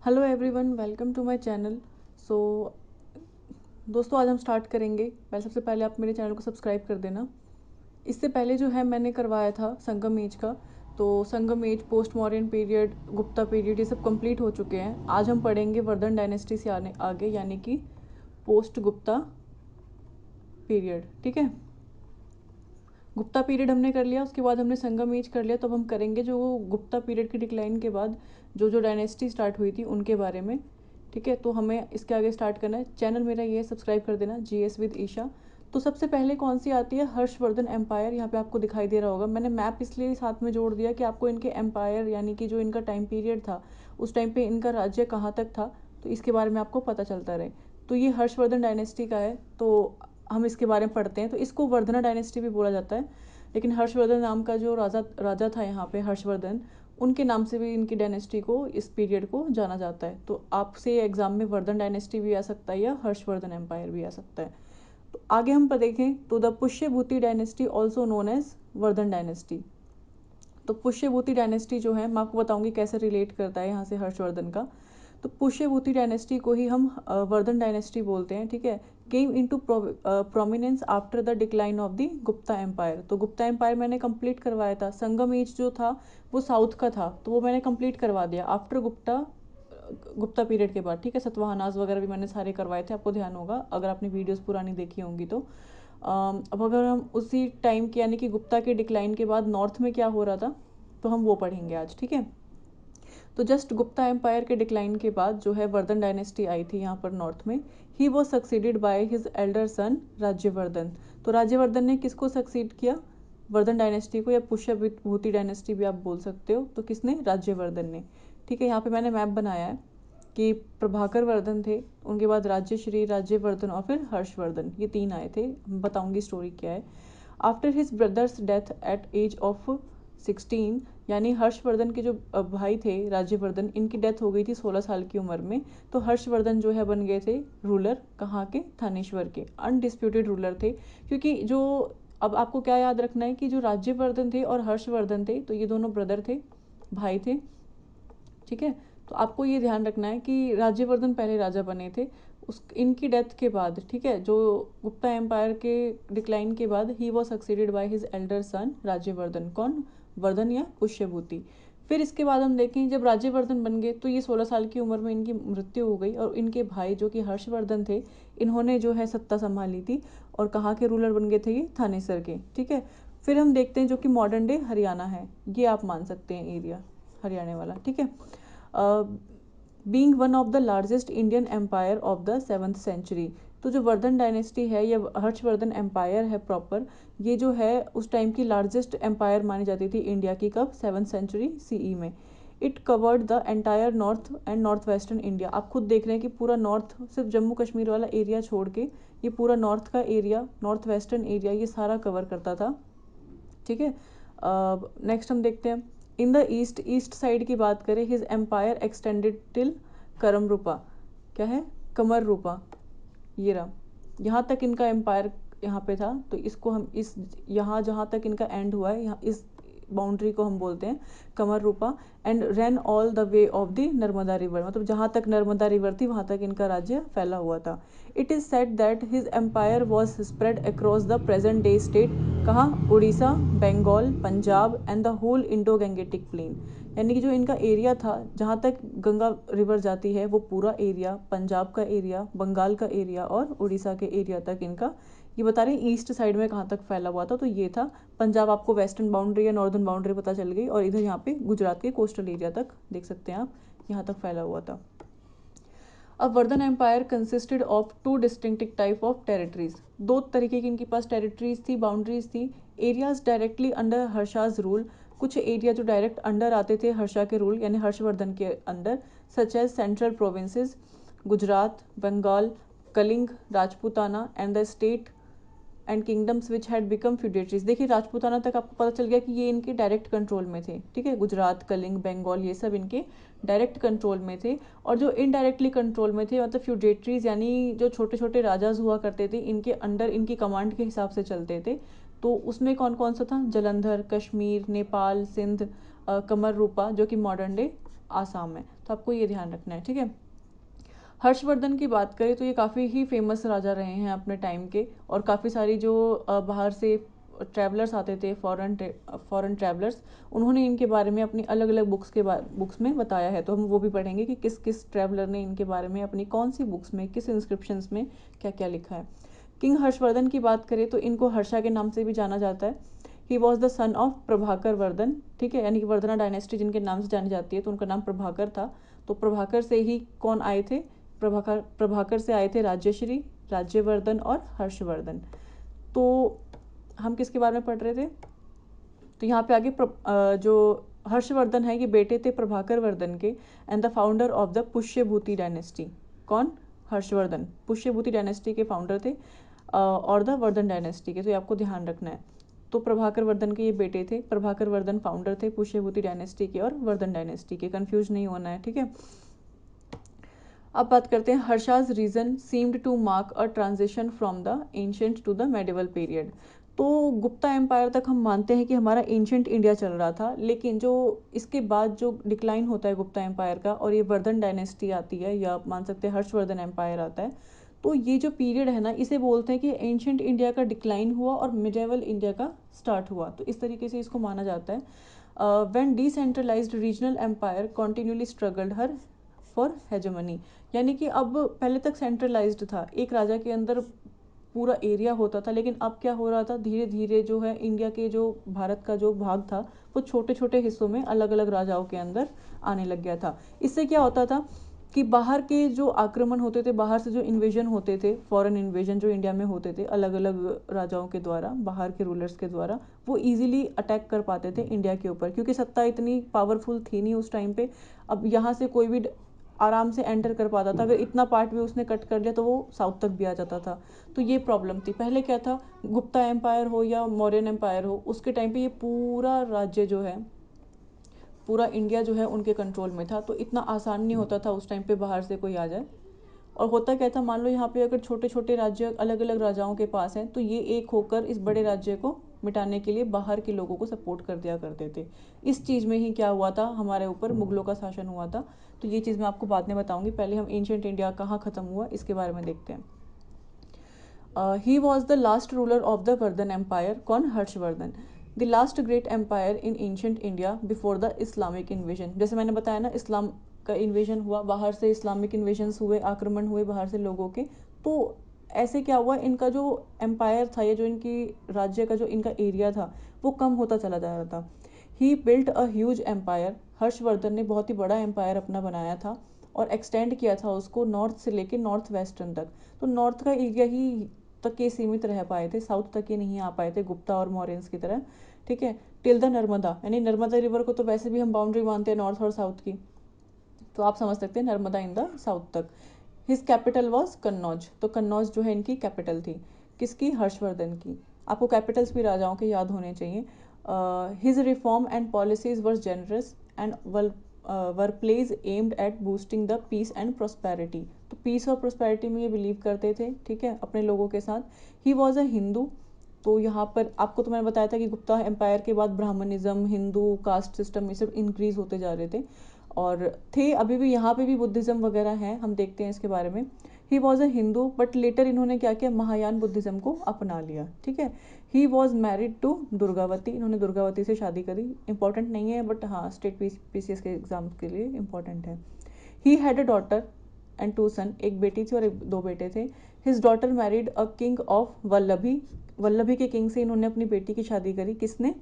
Hello everyone, welcome to my channel. So दोस्तों, आज हम स्टार्ट करेंगे। सबसे पहले आप मेरे चैनल को सब्सक्राइब कर देना। इससे पहले जो है मैंने करवाया था संगम एज का, तो Sangam age, post modern period, Gupta period, ये सब कंप्लीट हो चुके हैं। आज हम पढ़ेंगे वर्धन डायनेस्टी से आगे, यानी कि पोस्ट गुप्ता पीरियड। ठीक है, गुप्ता पीरियड हमने कर लिया, उसके बाद हमने संगम एज कर लिया। तो अब हम करेंगे जो गुप्ता पीरियड की डिक्लाइन के बाद जो जो डायनेस्टी स्टार्ट हुई थी उनके बारे में। ठीक है, तो हमें इसके आगे स्टार्ट करना है। चैनल मेरा ये है, सब्सक्राइब कर देना, GS विद ईशा। तो सबसे पहले कौन सी आती है? हर्षवर्धन एम्पायर। यहाँ पे आपको दिखाई दे रहा होगा, मैंने मैप इसलिए साथ में जोड़ दिया कि आपको इनके एम्पायर, यानी कि जो इनका टाइम पीरियड था, उस टाइम पे इनका राज्य कहाँ तक था, तो इसके बारे में आपको पता चलता रहे। तो ये हर्षवर्धन डायनेस्टी का है, तो हम इसके बारे में पढ़ते हैं। तो इसको वर्धना डायनेस्टी भी बोला जाता है, लेकिन हर्षवर्धन नाम का जो राजा था यहाँ पे, हर्षवर्धन, उनके नाम से भी इनकी डायनेस्टी को, इस पीरियड को जाना जाता है। तो आपसे एग्जाम में वर्धन डायनेस्टी भी आ सकता है या हर्षवर्धन एम्पायर भी आ सकता है। तो आगे हम देखें तो the Pushyabhuti dynasty also known as Vardhan dynasty. तो पुष्यभूति डायनेस्टी जो है, मैं आपको बताऊंगी कैसे रिलेट करता है यहाँ से हर्षवर्धन का। तो पुष्यभूति डायनेस्टी को ही हम वर्धन डायनेस्टी बोलते हैं। ठीक है, came into prominence after the decline of the Gupta empire. तो गुप्ता एम्पायर मैंने कंप्लीट करवाया था। संगम एज जो था वो साउथ का था, तो वो मैंने कंप्लीट करवा दिया आफ्टर गुप्ता पीरियड के बाद। ठीक है, सतवाहनास वगैरह भी मैंने सारे करवाए थे, आपको ध्यान होगा अगर आपने वीडियोस पुरानी देखी होंगी तो। अब अगर हम उसी टाइम के, यानी कि गुप्ता के डिक्लाइन के बाद नॉर्थ में क्या हो रहा था, तो हम वो पढ़ेंगे आज। ठीक है, तो जस्ट गुप्ता एम्पायर के डिक्लाइन के बाद जो है वर्धन डायनेस्टी आई थी यहाँ पर नॉर्थ में। He was succeeded by his elder son Rajyavardhan. तो राज्यवर्धन ने किसको सक्सीड किया? वर्धन डायनेस्टी को, या पुष्यभूति डायनेस्टी भी आप बोल सकते हो। तो किसने? राज्यवर्धन ने। ठीक है, यहाँ पे मैंने मैप बनाया है कि प्रभाकर वर्धन थे, उनके बाद राज्यश्री, राज्यवर्धन और फिर हर्षवर्धन, ये तीन आए थे। बताऊंगी स्टोरी क्या है। After his brother's death at age of 16, यानी हर्षवर्धन के जो भाई थे राज्यवर्धन, इनकी डेथ हो गई थी 16 साल की उम्र में। तो हर्षवर्धन जो है बन गए थे रूलर, कहाँ के? थानेश्वर के, अनडिस्प्यूटेड रूलर थे। क्योंकि जो, अब आपको क्या याद रखना है कि जो राज्यवर्धन थे और हर्षवर्धन थे, तो ये दोनों ब्रदर थे, भाई थे। ठीक है, तो आपको ये ध्यान रखना है कि राज्यवर्धन पहले राजा बने थे, उस इनकी डेथ के बाद। ठीक है, जो गुप्ता एम्पायर के डिक्लाइन के बाद he was succeeded by his elder son Rajyavardhan. कौन? वर्धन या पुष्यभूति। फिर इसके बाद हम देखें, जब राज्यवर्धन बन गए तो ये 16 साल की उम्र में इनकी मृत्यु हो गई, और इनके भाई जो कि हर्षवर्धन थे, इन्होंने जो है सत्ता संभाली थी। और कहाँ के रूलर बन गए थे? ये थानेसर के। ठीक है, फिर हम देखते हैं जो कि मॉडर्न डे हरियाणा है, ये आप मान सकते हैं एरिया, हरियाणा वाला। ठीक है, being one of the largest Indian empire of the 7th century. तो जो वर्धन डायनेस्टी है, या हर्षवर्धन एम्पायर है प्रॉपर, ये जो है उस टाइम की लार्जेस्ट एम्पायर मानी जाती थी इंडिया की। कब? 7th सेंचुरी CE में। It covered the entire north and north western India. आप खुद देख रहे हैं कि पूरा नॉर्थ, सिर्फ जम्मू कश्मीर वाला एरिया छोड़ के, ये पूरा नॉर्थ का एरिया, नॉर्थ वेस्टर्न एरिया, ये सारा कवर करता था। ठीक है, नेक्स्ट हम देखते हैं, in the east, east side की बात करें, हिज एम्पायर एक्सटेंडेड टिल करमरूपा। क्या है? कमर रूपा, ये रहा, यहाँ तक इनका एम्पायर यहाँ पे था। तो इसको हम इस, यहाँ जहाँ तक इनका एंड हुआ है, यहाँ इस बाउंड्री को हम बोलते हैं Kamarupa. And run all the way of the Narmada river, मतलब जहाँ तक नर्मदा रिवर थी वहाँ तक इनका राज्य फैला हुआ था। It is said that his empire was spread across the present day state, कहाँ? Orissa, Bengal, Punjab and the whole Indo Gangetic plain. यानी कि जो इनका एरिया था, जहाँ तक गंगा रिवर जाती है, वो पूरा एरिया, पंजाब का एरिया, बंगाल का एरिया और उड़ीसा के एरिया तक इनका, ये बता रहे हैं ईस्ट साइड में कहाँ तक फैला हुआ था। तो ये था पंजाब, आपको वेस्टर्न बाउंड्री या नॉर्दर्न बाउंड्री पता चल गई, और इधर यहाँ पे गुजरात के कोस्टल एरिया तक देख सकते हैं आप, यहाँ तक फैला हुआ था। अब Vardhan empire consisted of two distinctive type of territories. दो तरीके की इनके पास टेरिटरीज थी, बाउंड्रीज थी। Areas directly under Harsha's rule, कुछ एरिया जो डायरेक्ट अंडर आते थे हर्षा के रूल, यानी हर्षवर्धन के under, such as central provinces, Gujarat, Bengal, Kalinga, Rajputana and the state and kingdoms which had become feudatories. देखिए, राजपूताना तक आपको पता चल गया कि ये इनके डायरेक्ट कंट्रोल में थे। ठीक है, गुजरात, कलिंग, बंगाल, ये सब इनके डायरेक्ट कंट्रोल में थे। और जो इनडायरेक्टली कंट्रोल में थे, मतलब फ्यूडेटरीज, यानी जो छोटे छोटे राजाज हुआ करते थे, इनके अंडर, इनकी कमांड के हिसाब से चलते थे। तो उसमें कौन कौन सा था? जलंधर, कश्मीर, नेपाल, सिंध, कमर रूपा, जो कि मॉडर्न डे आसाम है। तो आपको ये ध्यान रखना है, ठीक है। हर्षवर्धन की बात करें तो ये काफ़ी ही फेमस राजा रहे हैं अपने टाइम के, और काफ़ी सारी जो बाहर से ट्रैवलर्स आते थे, फॉरेन ट्रैवलर्स, उन्होंने इनके बारे में अपनी अलग अलग बुक्स में बताया है। तो हम वो भी पढ़ेंगे कि किस किस ट्रैवलर ने इनके बारे में अपनी कौन सी बुक्स में, किस इंस्क्रिप्शंस में क्या क्या लिखा है। किंग हर्षवर्धन की बात करें तो इनको हर्षा के नाम से भी जाना जाता है। He was the son of Prabhakar Vardhan, ठीक है, यानी कि वर्धना डायनेस्टी जिनके नाम से जानी जाती है, तो उनका नाम प्रभाकर था। तो प्रभाकर से ही कौन आए थे, प्रभाकर से आए थे राज्यश्री, राज्यवर्धन और हर्षवर्धन। तो हम किसके बारे में पढ़ रहे थे, तो यहाँ पे आगे जो हर्षवर्धन है ये बेटे थे प्रभाकर वर्धन के, and the founder of the Pushyabhuti dynasty. कौन, हर्षवर्धन पुष्यभूति डायनेस्टी के फाउंडर थे, और द वर्धन डायनेस्टी के, तो ये आपको ध्यान रखना है। तो प्रभाकर वर्धन के ये बेटे थे, प्रभाकर वर्धन फाउंडर थे पुष्यभूति डायनेस्टी के और वर्धन डायनेस्टी के, कंफ्यूज नहीं होना है, ठीक है। अब बात करते हैं Harsha's reign seemed to mark a transition from the ancient to the medieval period. तो गुप्ता एम्पायर तक हम मानते हैं कि हमारा एंशियंट इंडिया चल रहा था, लेकिन जो इसके बाद जो डिक्लाइन होता है गुप्ता एम्पायर का और ये वर्धन डायनेस्टी आती है, या आप मान सकते हैं हर्षवर्धन एम्पायर आता है, तो ये जो पीरियड है ना, इसे बोलते हैं कि एंशियंट इंडिया का डिक्लाइन हुआ और मिडेवल इंडिया का स्टार्ट हुआ। तो इस तरीके से इसको माना जाता है। When decentralised regional empire continuously struggled हर फॉर हेजेमनी, यानी कि अब पहले तक सेंट्रलाइज्ड था, एक राजा के अंदर पूरा एरिया होता था, लेकिन अब क्या हो रहा था, धीरे धीरे जो है इंडिया के जो भारत का जो भाग था वो छोटे छोटे हिस्सों में अलग अलग राजाओं के अंदर आने लग गया था। इससे क्या होता था कि बाहर के जो आक्रमण होते थे, बाहर से जो इन्वेजन होते थे, फॉरेन इन्वेजन जो इंडिया में होते थे अलग अलग राजाओं के द्वारा, बाहर के रूलर्स के द्वारा, वो इजीली अटैक कर पाते थे इंडिया के ऊपर, क्योंकि सत्ता इतनी पावरफुल थी नहीं उस टाइम पे। अब यहाँ से कोई भी आराम से एंटर कर पाता था, अगर इतना पार्ट भी उसने कट कर लिया तो वो साउथ तक भी आ जाता था। तो ये प्रॉब्लम थी। पहले क्या था, गुप्ता एम्पायर हो या मौर्यन एम्पायर हो, उसके टाइम पे ये पूरा राज्य जो है, पूरा इंडिया जो है उनके कंट्रोल में था, तो इतना आसान नहीं होता था उस टाइम पे बाहर से कोई आ जाए। और होता क्या था, मान लो यहाँ पे अगर छोटे छोटे राज्य अलग अलग राजाओं के पास हैं, तो ये एक होकर इस बड़े राज्य को मिटाने के लिए बाहर के लोगों को सपोर्ट कर दिया करते थे। इस चीज़ में ही क्या हुआ था, हमारे ऊपर मुगलों का शासन हुआ था। तो ये चीज़ मैं आपको बाद में बताऊंगी, पहले हम एंशियंट इंडिया कहाँ ख़त्म हुआ इसके बारे में देखते हैं। He was the last ruler of the Vardhan empire. कौन, Harshavardhan. The last great empire in ancient India before the Islamic invasion. जैसे मैंने बताया ना, इस्लाम का इन्वेजन हुआ, बाहर से इस्लामिक इन्वेजन्स हुए, आक्रमण हुए बाहर से लोगों के। तो ऐसे क्या हुआ, इनका जो एम्पायर था, या जो इनकी राज्य का जो इनका एरिया था, वो कम होता चला जा रहा था। He built a huge empire. Harshavardhan ने बहुत ही बड़ा एम्पायर अपना बनाया था और एक्सटेंड किया था उसको नॉर्थ से लेके नॉर्थ वेस्टर्न तक। तो नॉर्थ का एरिया ही तक ये सीमित रह पाए थे, साउथ तक ये नहीं आ पाए थे गुप्ता और मौर्यंस की तरह, ठीक है। टिल द नर्मदा, यानी नर्मदा रिवर को तो वैसे भी हम बाउंड्री मानते हैं नॉर्थ और साउथ की, तो आप समझ सकते हैं नर्मदा इन द साउथ तक। His capital was Kannauj. तो कन्नौज जो है इनकी कैपिटल थी, किसकी, हर्षवर्धन की। आपको कैपिटल्स भी राजाओं के याद होने चाहिए। His reform and policies were generous and were pledge aimed at boosting the peace and prosperity. तो पीस और प्रोस्पेरिटी में ये बिलीव करते थे, ठीक है, अपने लोगों के साथ। He was a Hindu. तो यहाँ पर आपको तो मैंने बताया था कि गुप्ता एम्पायर के बाद ब्राह्मणिज्म, हिंदू कास्ट सिस्टम, ये सब इंक्रीज होते जा रहे थे, और थे अभी भी यहाँ पे भी बुद्धिज़्म वगैरह हैं, हम देखते हैं इसके बारे में। He was a Hindu, but later इन्होंने क्या किया, महायान बुद्धिज़्म को अपना लिया, ठीक है। He was married to Durgavati. इन्होंने दुर्गावती से शादी करी। इंपॉर्टेंट नहीं है, बट हाँ स्टेट पीसीएस के एग्जाम के लिए इंपॉर्टेंट है। He had a daughter and two son. एक बेटी थी और दो बेटे थे। His daughter married a king of Vallabhi. Vallabhi के किंग से इन्होंने अपनी बेटी की शादी करी, किसने,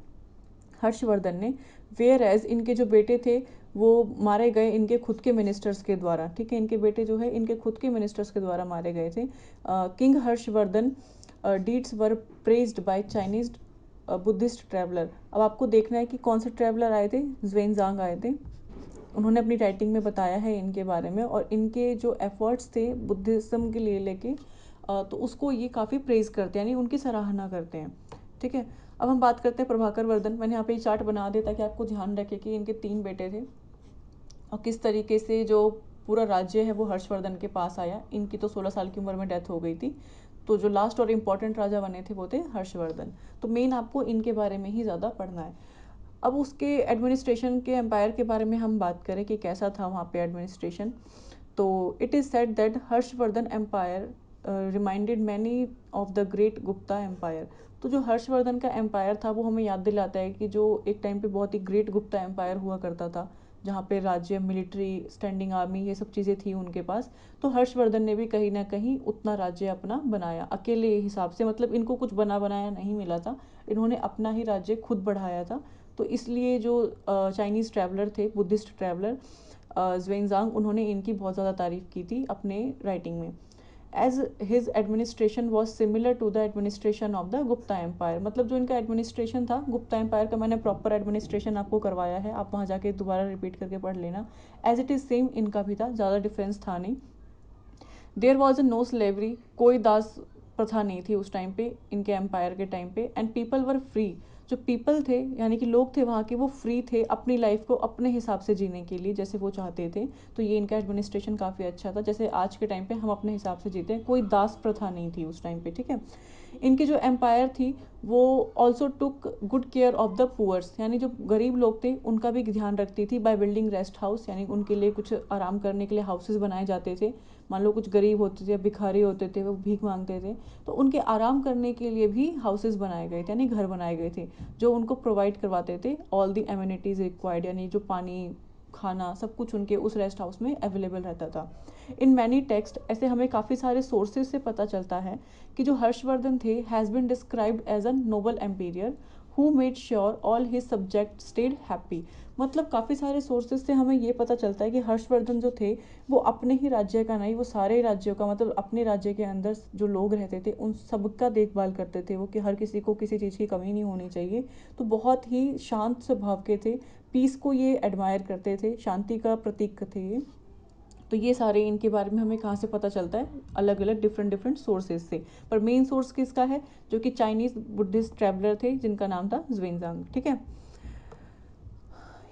हर्षवर्धन ने। वेयर एज इनके जो बेटे थे वो मारे गए इनके खुद के मिनिस्टर्स के द्वारा, ठीक है, इनके बेटे जो है इनके खुद के मिनिस्टर्स के द्वारा मारे गए थे। King Harshavardhan deeds were praised by Chinese Buddhist traveller. अब आपको देखना है कि कौन से ट्रैवलर आए थे, ज़्वेनज़ांग आए थे। उन्होंने अपनी राइटिंग में बताया है इनके बारे में, और इनके जो एफर्ट्स थे बुद्धिज़्म के लिए लेके, तो उसको ये काफ़ी प्रेज करते हैं, यानी उनकी सराहना करते हैं, ठीक है। अब हम बात करते हैं प्रभाकर वर्धन। मैंने यहाँ पे ये चार्ट बना दिया ताकि आपको ध्यान रखे कि इनके 3 बेटे थे और किस तरीके से जो पूरा राज्य है वो हर्षवर्धन के पास आया। इनकी तो 16 साल की उम्र में डेथ हो गई थी, तो जो लास्ट और इम्पॉर्टेंट राजा बने थे वो थे हर्षवर्धन। तो मेन आपको इनके बारे में ही ज़्यादा पढ़ना है। अब उसके एडमिनिस्ट्रेशन के एम्पायर के बारे में हम बात करें कि कैसा था वहाँ पे एडमिनिस्ट्रेशन, तो it is said that Harshavardhan empire reminded many of the great Gupta empire. तो जो हर्षवर्धन का एम्पायर था वो हमें याद दिलाता है कि जो एक टाइम पे बहुत ही ग्रेट गुप्ता एम्पायर हुआ करता था, जहाँ पे राज्य, मिलिट्री, स्टैंडिंग आर्मी, ये सब चीज़ें थी उनके पास। तो हर्षवर्धन ने भी कहीं ना कहीं उतना राज्य अपना बनाया अकेले हिसाब से, मतलब इनको कुछ बना बनाया नहीं मिला था, इन्होंने अपना ही राज्य खुद बढ़ाया था। तो इसलिए जो चाइनीज़ ट्रैवलर थे, बुद्धिस्ट ट्रैवलर ज़्वेनज़ांग, उन्होंने इनकी बहुत ज़्यादा तारीफ़ की थी अपने राइटिंग में। As his administration was similar to the administration of the Gupta empire. मतलब जो इनका एडमिनिस्ट्रेशन था गुप्ता एम्पायर का, मैंने प्रॉपर एडमिनिस्ट्रेशन आपको करवाया है, आप वहाँ जाके दोबारा रिपीट करके पढ़ लेना। एज इट इज़ सेम इनका भी था, ज़्यादा डिफरेंस था नहीं। There was a no slavery, कोई दास प्रथा नहीं थी उस टाइम पे, इनके एम्पायर के टाइम पे। एंड पीपल वर फ्री, जो पीपल थे यानी कि लोग थे वहाँ के, वो फ्री थे अपनी लाइफ को अपने हिसाब से जीने के लिए जैसे वो चाहते थे। तो ये इनका एडमिनिस्ट्रेशन काफ़ी अच्छा था, जैसे आज के टाइम पे हम अपने हिसाब से जीते हैं, कोई दास प्रथा नहीं थी उस टाइम पे, ठीक है। इनकी जो एम्पायर थी वो also took good care of the poors, यानी जो गरीब लोग थे उनका भी ध्यान रखती थी, बाय बिल्डिंग रेस्ट हाउस, यानी उनके लिए कुछ आराम करने के लिए हाउसेज बनाए जाते थे। मान लो कुछ गरीब होते थे या भिखारी होते थे, वो भीख मांगते थे, तो उनके आराम करने के लिए भी हाउसेज बनाए गए थे, यानी घर बनाए गए थे जो उनको प्रोवाइड करवाते थे ऑल द एमिनिटीज़ रिक्वायर्ड, यानी जो पानी, खाना, सब कुछ उनके उस रेस्ट हाउस में अवेलेबल रहता था। इन मैनी टेक्स्ट, ऐसे हमें काफ़ी सारे सोर्सेज से पता चलता है कि जो हर्षवर्धन थे has been described as a noble emperor who made sure all his subject stayed happy. मतलब काफ़ी सारे सोर्सेज से हमें ये पता चलता है कि हर्षवर्धन जो थे वो अपने ही राज्य का नहीं, वो सारे राज्यों का, मतलब अपने राज्य के अंदर जो लोग रहते थे उन सबका देखभाल करते थे वो, कि हर किसी को किसी चीज़ की कमी नहीं होनी चाहिए। तो बहुत ही शांत स्वभाव के थे, पीस को ये एडमायर करते थे, शांति का प्रतीक थे ये। तो ये सारे इनके बारे में हमें कहाँ से पता चलता है, अलग अलग डिफरेंट डिफरेंट सोर्सेज से। पर मेन सोर्स किसका है, जो कि चाइनीज़ बुद्धिस्ट ट्रैवलर थे जिनका नाम था ज़्वेनज़ांग, ठीक है।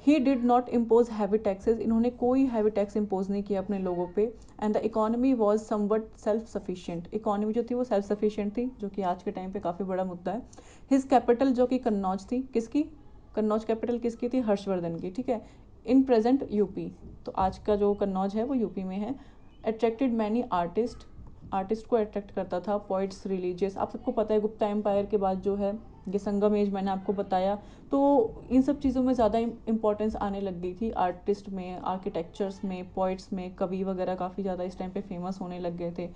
He did not impose heavy taxes, इन्होंने कोई हैवी टैक्स इम्पोज नहीं किया अपने लोगों पे। And the economy was somewhat self sufficient, economy जो थी वो सेल्फ सफिशिएंट थी, जो कि आज के टाइम पे काफ़ी बड़ा मुद्दा है। हिज कैपिटल जो कि कन्नौज थी, किसकी, कन्नौज कैपिटल किसकी थी, हर्षवर्धन की, ठीक है। इन प्रेजेंट यूपी, तो आज का जो कन्नौज है वो यूपी में है। अट्रैक्टेड मैनी आर्टिस्ट, आर्टिस्ट को अट्रैक्ट करता था, पोइट्स, रिलीजियस, आप सबको पता है गुप्ता एम्पायर के बाद जो है ये संगम एज मैंने आपको बताया, तो इन सब चीज़ों में ज़्यादा इंपॉर्टेंस आने लग गई थी, आर्टिस्ट में, आर्किटेक्चर्स में, पोइट्स में, कवि वगैरह काफ़ी ज़्यादा इस टाइम पे फेमस होने लग गए थे।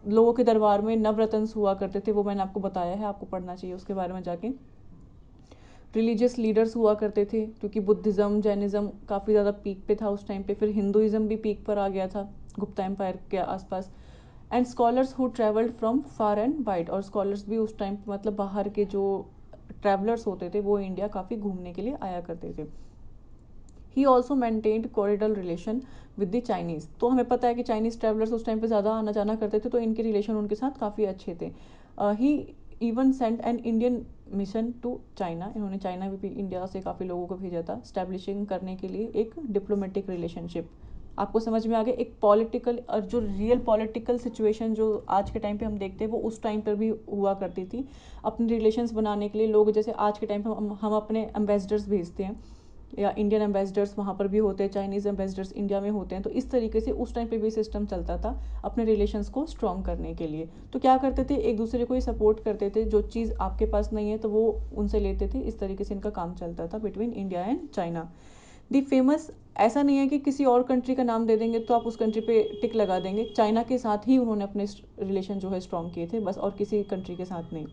लोगों के दरबार में नवरत्न हुआ करते थे, वो मैंने आपको बताया है, आपको पढ़ना चाहिए उसके बारे में जाके। रिलीजियस लीडर्स हुआ करते थे, क्योंकि बुद्धिज़्म, जैनिज़्म काफ़ी ज़्यादा पीक पे था उस टाइम पे, फिर हिंदुज़्म भी पीक पर आ गया था गुप्ता एम्पायर के आसपास। And scholars who travelled from far and wide, और स्कॉलर्स भी उस टाइम मतलब बाहर के जो ट्रैवलर्स होते थे वो इंडिया काफ़ी घूमने के लिए आया करते थे। He also maintained Corriedale relation with the Chinese, तो हमें पता है कि चाइनीज़ ट्रैवलर्स उस टाइम पे ज़्यादा आना जाना करते थे, तो इनके रिलेशन उनके साथ काफ़ी अच्छे थे। He even sent an Indian mission to China, इन्होंने चाइना भी इंडिया से काफ़ी लोगों को भेजा था स्टैब्लिशिंग करने के लिए एक डिप्लोमेटिक रिलेशनशिप। आपको समझ में आ गया, एक पॉलिटिकल और जो रियल पॉलिटिकल सिचुएशन जो आज के टाइम पे हम देखते हैं वो उस टाइम पर भी हुआ करती थी। अपने रिलेशंस बनाने के लिए लोग, जैसे आज के टाइम पे हम अपने एम्बेसडर्स भेजते हैं, या इंडियन एम्बेसडर्स वहाँ पर भी होते हैं, चाइनीज़ एम्बेसडर्स इंडिया में होते हैं, तो इस तरीके से उस टाइम पे भी सिस्टम चलता था अपने रिलेशंस को स्ट्रॉन्ग करने के लिए। तो क्या करते थे, एक दूसरे को ही सपोर्ट करते थे, जो चीज़ आपके पास नहीं है तो वो उनसे लेते थे, इस तरीके से इनका काम चलता था between India and China. The famous, ऐसा नहीं है कि किसी और कंट्री का नाम दे देंगे तो आप उस कंट्री पे टिक लगा देंगे, चाइना के साथ ही उन्होंने अपने रिलेशन जो है स्ट्रॉन्ग किए थे बस, और किसी कंट्री के साथ नहीं।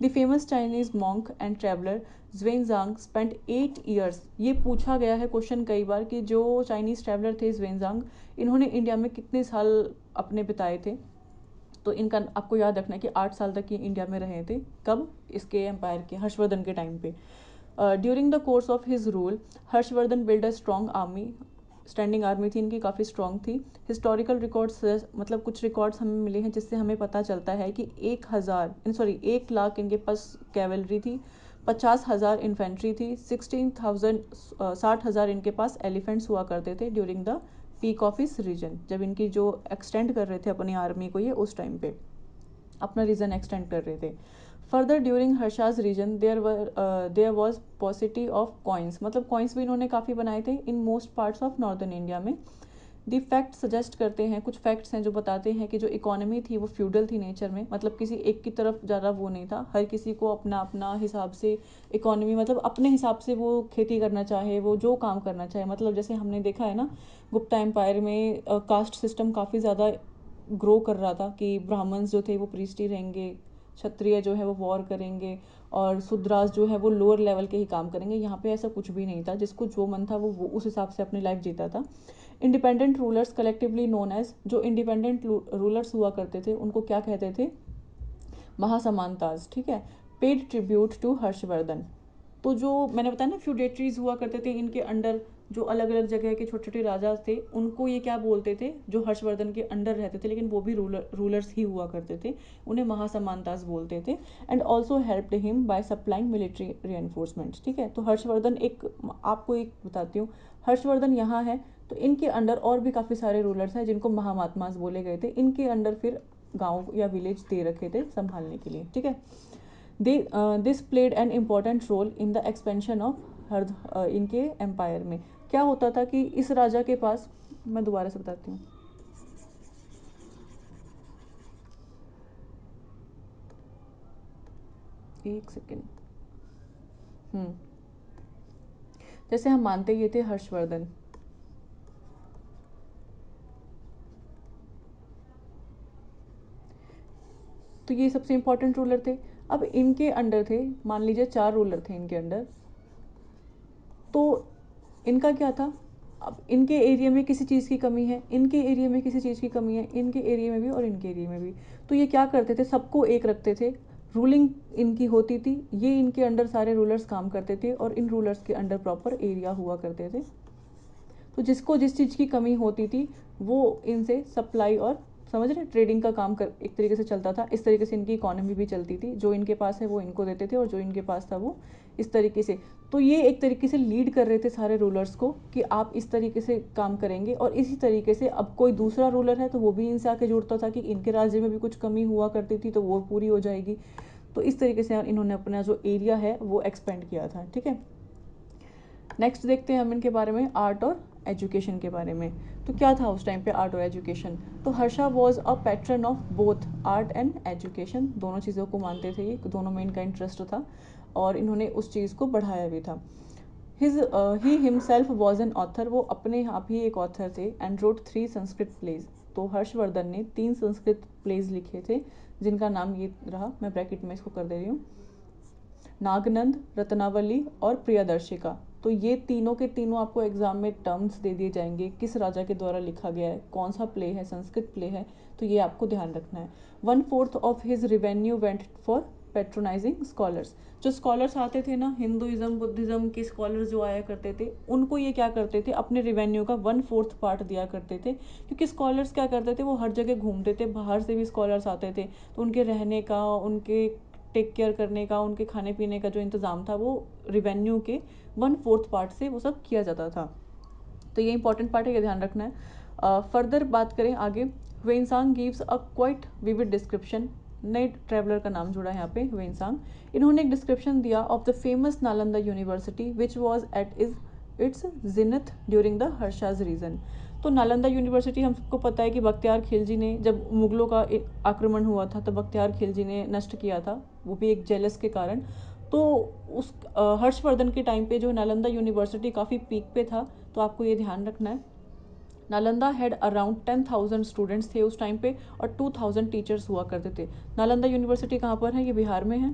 The famous Chinese monk and traveller Xuanzang spent 8 years, ये पूछा गया है क्वेश्चन कई बार कि जो चाइनीज़ ट्रैवलर थे ज़्वेनज़ांग, इन्होंने इंडिया में कितने साल अपने बिताए थे। तो इनका आपको याद रखना है कि 8 साल तक ये इंडिया में रहे थे, कब, इसके एम्पायर के, हर्षवर्धन के टाइम पे। During the course of his rule Harshvardhan build a strong army, standing army थी इनकी, काफ़ी स्ट्रॉन्ग थी। हिस्टोरिकल रिकॉर्ड्स, मतलब कुछ रिकॉर्ड्स हमें मिले हैं जिससे हमें पता चलता है कि 1 लाख इनके पास कैवलरी थी, 50,000 इन्फेंट्री थी, 60,000 इनके पास एलिफेंट्स हुआ करते थे ड्यूरिंग द पीक ऑफ इस रीजन, जब इनकी जो एक्सटेंड कर रहे थे अपनी आर्मी को ये उस टाइम पे अपना रीजन एक्सटेंड कर रहे थे। Further during Harsha's reign there was paucity of coins, मतलब कॉइन्स भी इन्होंने काफ़ी बनाए थे in most parts of northern India में। दी फैक्ट सजेस्ट करते हैं, कुछ फैक्ट्स हैं जो बताते हैं कि जो इकोनॉमी थी वो फ्यूडल थी नेचर में, मतलब किसी एक की तरफ ज़्यादा वो नहीं था, हर किसी को अपना अपना हिसाब से इकोनॉमी, मतलब अपने हिसाब से वो खेती करना चाहे, वो जो काम करना चाहे, मतलब जैसे हमने देखा है ना गुप्ता एम्पायर में कास्ट सिस्टम काफ़ी ज़्यादा ग्रो कर रहा था कि ब्राह्मण्स जो थे वो प्रीस्ट ही रहेंगे, क्षत्रिय जो है वो वॉर करेंगे और शूद्रास जो है वो लोअर लेवल के ही काम करेंगे। यहाँ पे ऐसा कुछ भी नहीं था, जिसको जो मन था वो उस हिसाब से अपनी लाइफ जीता था। Independent rulers collectively known as, जो इंडिपेंडेंट रूलर्स हुआ करते थे उनको क्या कहते थे, महासमानताज, ठीक है। पेड ट्रिब्यूट टू हर्षवर्धन, तो जो मैंने बताया ना फ्यूडेटरीज हुआ करते थे इनके अंडर, जो अलग अलग जगह के छोटे छोटे राजा थे उनको ये क्या बोलते थे, जो हर्षवर्धन के अंडर रहते थे लेकिन वो भी रूलर्स ही हुआ करते थे, उन्हें महासमानताज बोलते थे। And also helped him by supplying military री, ठीक है। तो हर्षवर्धन एक, आपको एक बताती हूँ, हर्षवर्धन यहाँ है तो इनके अंडर और भी काफ़ी सारे रूलर्स हैं जिनको महामात्माज बोले गए थे, इनके अंडर फिर गाँव या विलेज दे रखे थे संभालने के लिए, ठीक है। This played an important role in the expansion of Harsha, इनके एम्पायर में। क्या होता था कि इस राजा के पास, मैं दोबारा से बताती हूँ, एक सेकेंड। जैसे हम मानते ये थे हर्षवर्धन, तो ये सबसे इम्पोर्टेंट रूलर थे। अब इनके अंडर थे, मान लीजिए 4 रूलर थे इनके अंडर, तो इनका क्या था, अब इनके एरिया में किसी चीज़ की कमी है, इनके एरिया में किसी चीज़ की कमी है, इनके एरिया में भी और इनके एरिया में भी, तो ये क्या करते थे, सबको एक रखते थे, रूलिंग इनकी होती थी, ये इनके अंडर सारे रूलर्स काम करते थे और इन रूलर्स के अंडर प्रॉपर एरिया हुआ करते थे। तो जिसको जिस चीज़ की कमी होती थी वो इनसे सप्लाई और, समझ रहे, ट्रेडिंग का काम कर एक तरीके से चलता था, इस तरीके से इनकी इकोनॉमी भी चलती थी, जो इनके पास है वो इनको देते थे और जो इनके पास था वो इस तरीके से। तो ये एक तरीके से लीड कर रहे थे सारे रूलर्स को कि आप इस तरीके से काम करेंगे, और इसी तरीके से अब कोई दूसरा रूलर है तो वो भी इनसे आके जुड़ता था कि इनके राज्य में भी कुछ कमी हुआ करती थी तो वो पूरी हो जाएगी। तो इस तरीके से इन्होंने अपना जो एरिया है वो एक्सपेंड किया था, ठीक है। नेक्स्ट देखते हैं हम इनके बारे में, आर्ट और एजुकेशन के बारे में। तो क्या था उस टाइम पे आर्ट और एजुकेशन, तो Harsha was a pattern of both art and education, दोनों चीज़ों को मानते थे ये, दोनों में इनका इंटरेस्ट था और इन्होंने उस चीज़ को बढ़ाया भी था। He himself was an author, वो अपने आप ही एक ऑथर थे, एंड रोट 3 संस्कृत प्लेज, तो हर्षवर्धन ने 3 संस्कृत प्लेज लिखे थे जिनका नाम ये रहा, मैं ब्रैकेट में इसको कर दे रही हूँ, नागनंद, रत्नावली और प्रियदर्शिका। तो ये तीनों के तीनों आपको एग्जाम में टर्म्स दे दिए जाएंगे, किस राजा के द्वारा लिखा गया है, कौन सा प्ले है, संस्कृत प्ले है, तो ये आपको ध्यान रखना है। 1/4 of his revenue went for patronising scholars, जो स्कॉलर्स आते थे ना, हिंदुइज्म बुद्धिज्म के स्कॉलर्स जो आया करते थे उनको ये क्या करते थे, अपने रिवेन्यू का 1/4 पार्ट दिया करते थे, क्योंकि स्कॉलर्स क्या करते थे, वो हर जगह घूमते थे, बाहर से भी स्कॉलर्स आते थे, तो उनके रहने का, उनके टेक केयर करने का, उनके खाने पीने का जो इंतज़ाम था वो रिवेन्यू के 1/4 पार्ट से वो सब किया जाता था। तो ये इंपॉर्टेंट पार्ट है, ये ध्यान रखना है। फर्दर बात करें आगे, Xuanzang gives a quite vivid description, नए ट्रैवलर का नाम जुड़ा है यहाँ पे, वेनसांग, इन्होंने एक डिस्क्रिप्शन दिया of the famous Nalanda university which was at its zenith during the Harsha's reign. तो नालंदा यूनिवर्सिटी हम सबको पता है कि बख्तियार खिलजी ने, जब मुगलों का आक्रमण हुआ था तो बख्तियार खिलजी ने नष्ट किया था, वो भी एक जेलस के कारण। तो उस हर्षवर्धन के टाइम पे जो नालंदा यूनिवर्सिटी काफ़ी पीक पे था, तो आपको ये ध्यान रखना है। नालंदा हैड अराउंड 10,000 स्टूडेंट्स थे उस टाइम पे और 2,000 टीचर्स हुआ करते थे। नालंदा यूनिवर्सिटी कहाँ पर है, ये बिहार में है,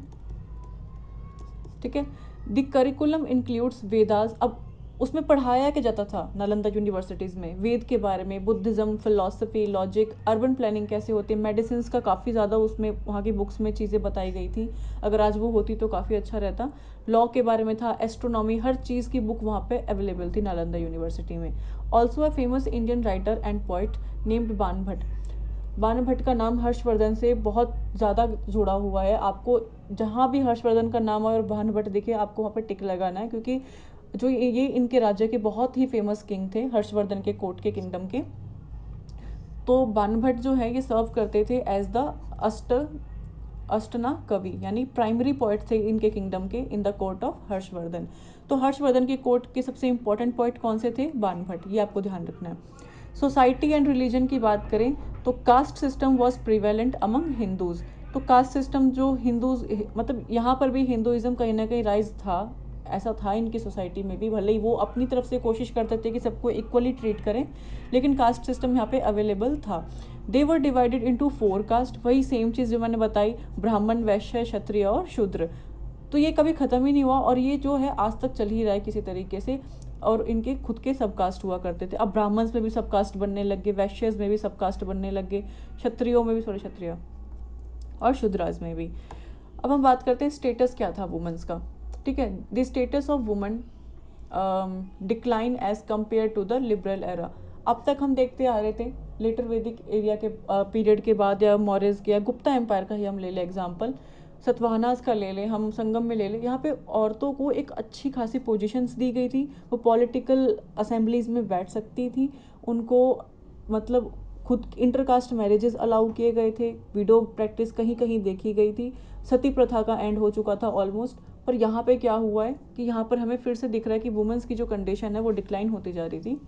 ठीक है। द करिकुलम इंक्लूड्स वेदास, अब उसमें पढ़ाया क्या जाता था नालंदा यूनिवर्सिटीज़ में, वेद के बारे में, Buddhism, philosophy, logic, urban planning कैसे होती है, मेडिसिन का काफ़ी ज़्यादा उसमें वहाँ की बुक्स में चीज़ें बताई गई थी, अगर आज वो होती तो काफ़ी अच्छा रहता। लॉ के बारे में था, एस्ट्रोनॉमी, हर चीज़ की बुक वहाँ पे अवेलेबल थी नालंदा यूनिवर्सिटी में। Also a famous Indian writer and poet named Banabhatta, Banabhatta का नाम हर्षवर्धन से बहुत ज़्यादा जुड़ा हुआ है, आपको जहाँ भी हर्षवर्धन का नाम और बाणभट्ट दिखे आपको वहाँ पर टिक लगाना है, क्योंकि जो ये इनके राज्य के बहुत ही फेमस किंग थे, हर्षवर्धन के कोर्ट के किंगडम के। तो बाणभट्ट जो है ये सर्व करते थे एज द अष्ट अष्टना कवि यानी प्राइमरी पोइट थे इनके किंगडम के इन द कोर्ट ऑफ हर्षवर्धन। तो हर्षवर्धन के कोर्ट के सबसे इंपॉर्टेंट पोइट कौन से थे? बाणभट्ट, ये आपको ध्यान रखना है। सोसाइटी एंड रिलीजन की बात करें तो caste system was prevalent among Hindus. तो कास्ट सिस्टम जो हिंदूज, मतलब यहाँ पर भी हिंदुइज्म कहीं ना कहीं राइज था, ऐसा था इनकी सोसाइटी में भी, भले ही वो अपनी तरफ से कोशिश करते थे कि सबको इक्वली ट्रीट करें, लेकिन कास्ट सिस्टम यहाँ पे अवेलेबल था। दे वर डिवाइडेड इनटू 4 कास्ट, वही सेम चीज़ जो मैंने बताई, ब्राह्मण, वैश्य, क्षत्रिय और शूद्र। तो ये कभी ख़त्म ही नहीं हुआ और ये जो है आज तक चल ही रहा है किसी तरीके से। और इनके खुद के सब कास्ट हुआ करते थे। अब ब्राह्मण्स में भी सब कास्ट बनने लग गए, वैश्यस में भी सब कास्ट बनने लग गए, क्षत्रियों में भी, सॉरी क्षत्रिय और शूद्राज में भी। अब हम बात करते हैं स्टेटस क्या था वुमेन्स का। ठीक है, the status of woman decline as compare to the liberal era. अब तक हम देखते आ रहे थे लेटर वैदिक एरिया के पीरियड के बाद, या मौर्यस के या गुप्ता एम्पायर का ही हम ले लें एग्जाम्पल, सतवाहनास का ले लें, हम संगम में ले लें, यहाँ पे औरतों को एक अच्छी खासी पोजीशंस दी गई थी। वो पॉलिटिकल असेंबलीज में बैठ सकती थी, उनको मतलब खुद इंटरकास्ट मैरिजेस अलाउ किए गए थे, विडो प्रैक्टिस कहीं कहीं देखी गई थी, सती प्रथा का एंड हो चुका था ऑलमोस्ट। पर यहाँ पे क्या हुआ है कि यहाँ पर हमें फिर से दिख रहा है कि वुमेन्स की जो कंडीशन है वो डिक्लाइन होती जा रही थी।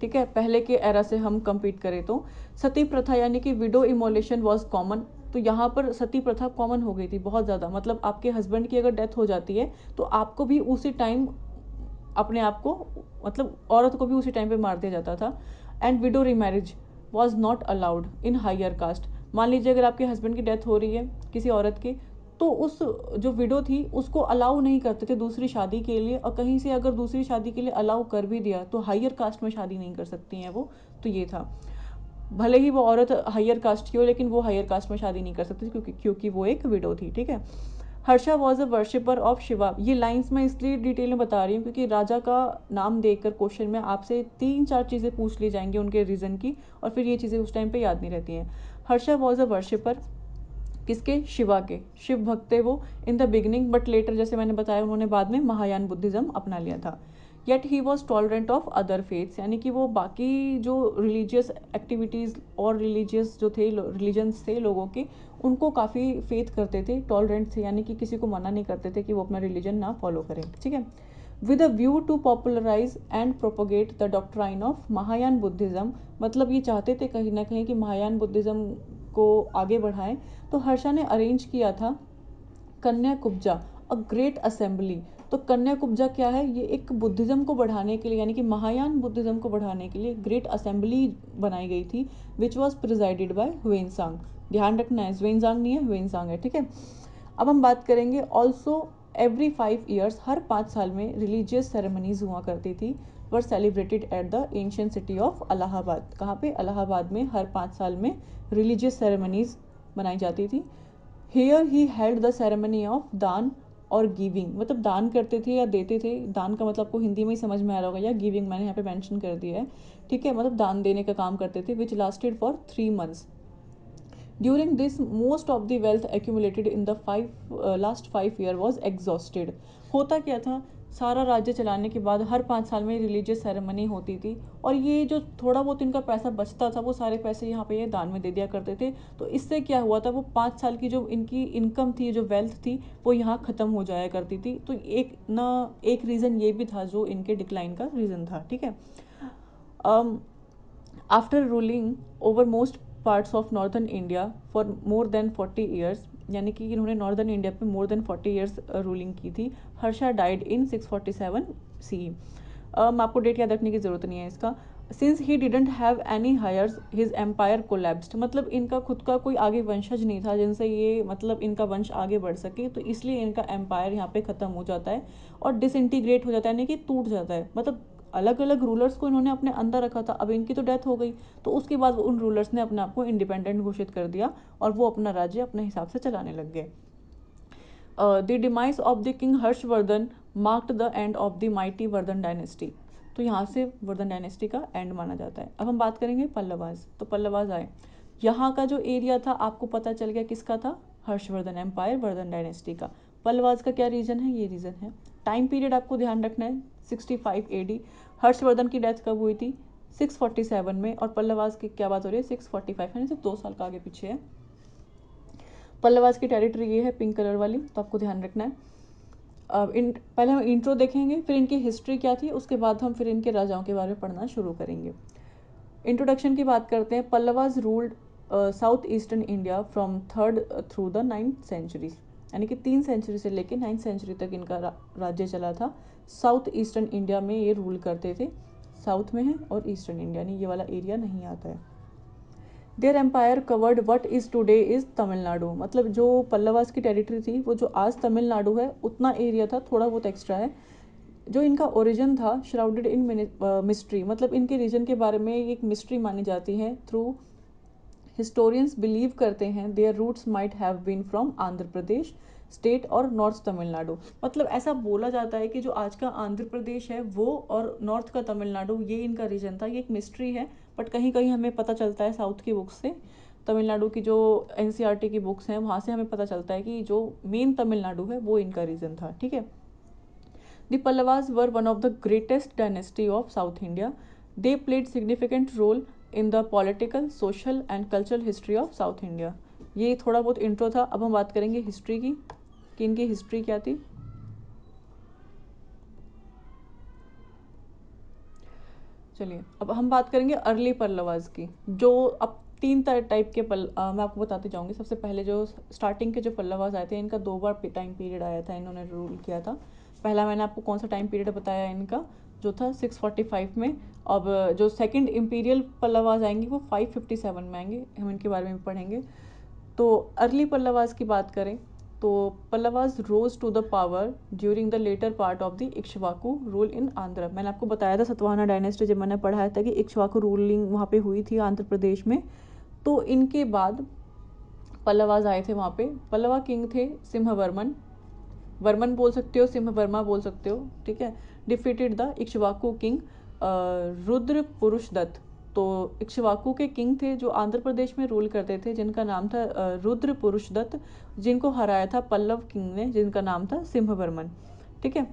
ठीक है, पहले के एरा से हम कंपीट करें तो सती प्रथा यानी कि विडो इमोलेशन वाज कॉमन। तो यहाँ पर सती प्रथा कॉमन हो गई थी बहुत ज़्यादा, मतलब आपके हस्बैंड की अगर डेथ हो जाती है तो आपको भी उसी टाइम अपने आप को, मतलब औरत को भी उसी टाइम पे मार दिया जाता था। And widow remarriage was not allowed in higher caste. मान लीजिए अगर आपके हस्बैंड की डेथ हो रही है किसी औरत की, तो उस जो विडो थी उसको अलाउ नहीं करते थे दूसरी शादी के लिए, और कहीं से अगर दूसरी शादी के लिए अलाउ कर भी दिया तो हायर कास्ट में शादी नहीं कर सकती हैं वो। तो ये था, भले ही वो औरत हायर कास्ट की हो लेकिन वो हायर कास्ट में शादी नहीं कर सकती क्योंकि वो एक विडो थी। ठीक है, Harsha was a worshipper of Shiva. ये लाइंस मैं इसलिए डिटेल में बता रही हूँ क्योंकि राजा का नाम देकर क्वेश्चन में आपसे 3-4 चीज़ें पूछ ली जाएंगी उनके रीज़न की, और फिर ये चीज़ें उस टाइम पे याद नहीं रहती हैं। हर्षा वॉज अ वर्शिपर किसके? शिवा के, शिव भक्त थे वो in the beginning, but later जैसे मैंने बताया उन्होंने बाद में महायान बुद्धिज्म अपना लिया था। Yet he was tolerant of other faiths, यानी कि वो बाकी जो रिलीजियस एक्टिविटीज़ और रिलीजियस जो थे रिलीजन्स थे लोगों के, उनको काफ़ी फेथ करते थे, टॉलरेंट थे, यानी कि किसी को मना नहीं करते थे कि वो अपना रिलीजन ना फॉलो करें। ठीक है, with a view to popularize and propagate the doctrine of Mahayana Buddhism, मतलब ये चाहते थे कहीं ना कहीं कि महायान बुद्धिज्म को आगे बढ़ाएं। तो हर्षा ने अरेंज किया था कन्या कुब्जा, अ ग्रेट असेंबली। तो कन्या कुब्जा क्या है? ये एक बुद्धिज्म को बढ़ाने के लिए, यानी कि महायान बुद्धिज्म को बढ़ाने के लिए ग्रेट असेंबली बनाई गई थी, which was presided by Xuanzang. ध्यान रखना है, ह्वेनसांग नहीं है, ह्वेनसांग है। ठीक है, अब हम बात करेंगे ऑल्सो एवरी 5 ईयर्स, हर 5 साल में रिलीजियस सेरेमनीज हुआ करती थी, were celebrated at the ancient city of Allahabad. कहाँ पे? इलाहाबाद में हर 5 साल में रिलीजियस सेरेमनीज बनाई जाती थी। Here he held the ceremony of दान और गिविंग, मतलब दान करते थे या देते थे। दान का मतलब आपको हिंदी में ही समझ में आ रहा होगा, या गिविंग मैंने यहाँ पे मेंशन कर दिया है। ठीक है, मतलब दान देने का काम करते थे, which lasted for 3 months। During this most of the wealth accumulated in the last 5 year was exhausted. होता क्या था, सारा राज्य चलाने के बाद हर 5 साल में रिलीजियस सेरेमनी होती थी, और ये जो थोड़ा बहुत इनका पैसा बचता था वो सारे पैसे यहाँ पे ये दान में दे दिया करते थे। तो इससे क्या हुआ था, वो 5 साल की जो इनकी इनकम थी, जो वेल्थ थी, वो यहाँ ख़त्म हो जाया करती थी। तो एक रीज़न ये भी था जो इनके डिक्लाइन का रीज़न था। ठीक है, after ruling over most parts of northern India for more than 40 years, यानी कि इन्होंने नॉर्दर्न इंडिया पे मोर देन 40 ईयर्स रूलिंग की थी। Harsha died in 647 CE। आपको डेट याद रखने की ज़रूरत नहीं है इसका। Since he didn't have any heirs his empire collapsed, मतलब इनका खुद का कोई आगे वंशज नहीं था जिनसे ये मतलब इनका वंश आगे बढ़ सके, तो इसलिए इनका एम्पायर यहाँ पे ख़त्म हो जाता है और डिसइंटीग्रेट हो जाता है, यानी कि टूट जाता है। मतलब अलग अलग रूलर्स को इन्होंने अपने अंदर रखा था, अब इनकी तो डेथ हो गई, तो उसके बाद उन रूलर्स ने अपने आप को इंडिपेंडेंट घोषित कर दिया और वो अपना राज्य अपने हिसाब से चलाने लग गए। The demise of the king Harshvardhan marked the end of the mighty Vardhan dynasty. तो यहाँ से वर्धन डायनेस्टी का एंड माना जाता है। अब हम बात करेंगे पल्लवाज। तो पल्लवाज आए, यहाँ का जो एरिया था आपको पता चल गया किसका था? हर्षवर्धन एम्पायर, वर्धन डायनेस्टी का। पल्लवाज का क्या रीजन है? ये रीजन है। टाइम पीरियड आपको ध्यान रखना है, 65 AD। हर्षवर्धन की डेथ कब हुई थी? 647 में, और पल्लवाज की क्या बात हो रही है? 645, यानी सिर्फ 2 साल का आगे पीछे है। पल्लवास की टेरिटरी ये है पिंक कलर वाली, तो आपको ध्यान रखना है। पहले हम इंट्रो देखेंगे, फिर इनकी हिस्ट्री क्या थी, उसके बाद हम फिर इनके राजाओं के बारे में पढ़ना शुरू करेंगे। इंट्रोडक्शन की बात करते हैं। Pallavas ruled south eastern India from 3rd through the 9th century, यानी कि 3 सेंचुरी से लेकर 9th सेंचुरी तक इनका राज्य चला था। साउथ ईस्टर्न इंडिया में ये रूल करते थे, साउथ में है और ईस्टर्न इंडिया नहीं, ये वाला एरिया नहीं आता है। Their empire covered what is today is Tamil Nadu, मतलब जो पल्लवास की टेरिटरी थी वो जो आज तमिलनाडु है उतना एरिया था, थोड़ा बहुत एक्स्ट्रा है। जो इनका ओरिजिन था श्राउडेड इन मिस्ट्री, मतलब इनके रीजन के बारे में एक मिस्ट्री मानी जाती है। थ्रू हिस्टोरियंस बिलीव करते हैं their roots might have been from Andhra Pradesh state और नॉर्थ तमिलनाडु, मतलब ऐसा बोला जाता है कि जो आज का आंध्र प्रदेश है वो और नॉर्थ का तमिलनाडु ये इनका रीजन था। ये एक मिस्ट्री है, बट कहीं कहीं हमें पता चलता है साउथ की बुक्स से, तमिलनाडु की जो एनसीईआरटी की बुक्स हैं वहाँ से हमें पता चलता है कि जो मेन तमिलनाडु है वो इनका रीजन था। ठीक है। The Pallavas were one of the greatest dynasty of South India. They played significant role in the political, social and cultural history of South India. ये थोड़ा बहुत इंट्रो था। अब हम बात करेंगे हिस्ट्री की कि इनकी हिस्ट्री क्या थी। चलिए अब हम बात करेंगे अर्ली पल्लवास की, जो अब 3 टाइप के मैं आपको बताते जाऊंगी। सबसे पहले जो स्टार्टिंग के जो पल्लवास आए थे, इनका 2 बार टाइम पीरियड आया था, इन्होंने रूल किया था। पहला मैंने आपको कौन सा टाइम पीरियड बताया इनका, जो था 645 में। अब जो सेकंड इम्पीरियल पल्लवास आएंगे वो 557 में आएंगे, हम इनके बारे में पढ़ेंगे। तो अर्ली पल्लवास की बात करें तो Pallavas rose to the power during the later part of the Ikshvaku rule in Andhra. मैंने आपको बताया था सतवाहना डायनेस्टी जब मैंने पढ़ाया था कि इक्ष्वाकु रूलिंग वहाँ पे हुई थी आंध्र प्रदेश में। तो इनके बाद पल्लवास आए थे वहाँ पे। पल्लवा किंग थे सिंहवर्मन, वर्मन बोल सकते हो, सिंहवर्मा बोल सकते हो, ठीक है। Defeated the Ikshvaku king Rudra पुरुष दत्त। तो इक्ष्वाकु के किंग थे जो आंध्र प्रदेश में रूल करते थे, जिनका नाम था रुद्र पुरुष दत्त, जिनको हराया था पल्लव किंग ने, जिनका नाम था सिंहवर्मन। ठीक है।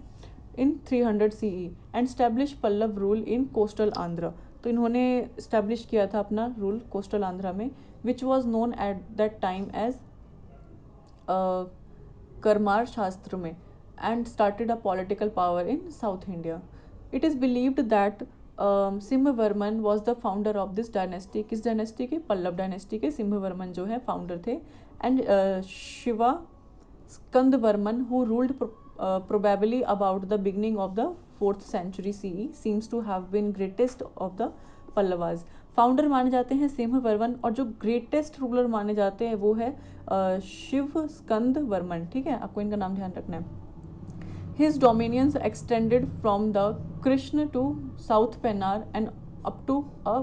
In 300 CE and establish Pallava rule in coastal Andhra. तो इन्होंने स्टैब्लिश किया था अपना रूल कोस्टल आंध्रा में, which was known at that time as Karmarashtra में, and started a political power in south India. It is believed that Simhavarman was the founder of this dynasty. किस dynasty के? Pallava dynasty के सिंहवर्मन जो है फाउंडर थे। And Shiva Skandavarman who ruled probably about the beginning of the 4th century CE seems to have been greatest of the Pallavas. Founder माने जाते हैं सिंहवर्मन, और जो ग्रेटेस्ट रूलर माने जाते हैं वो है शिव स्कंद वर्मन। ठीक है, आपको इनका नाम ध्यान रखना है। His dominions extended from the Krishna to south Pennar and up to a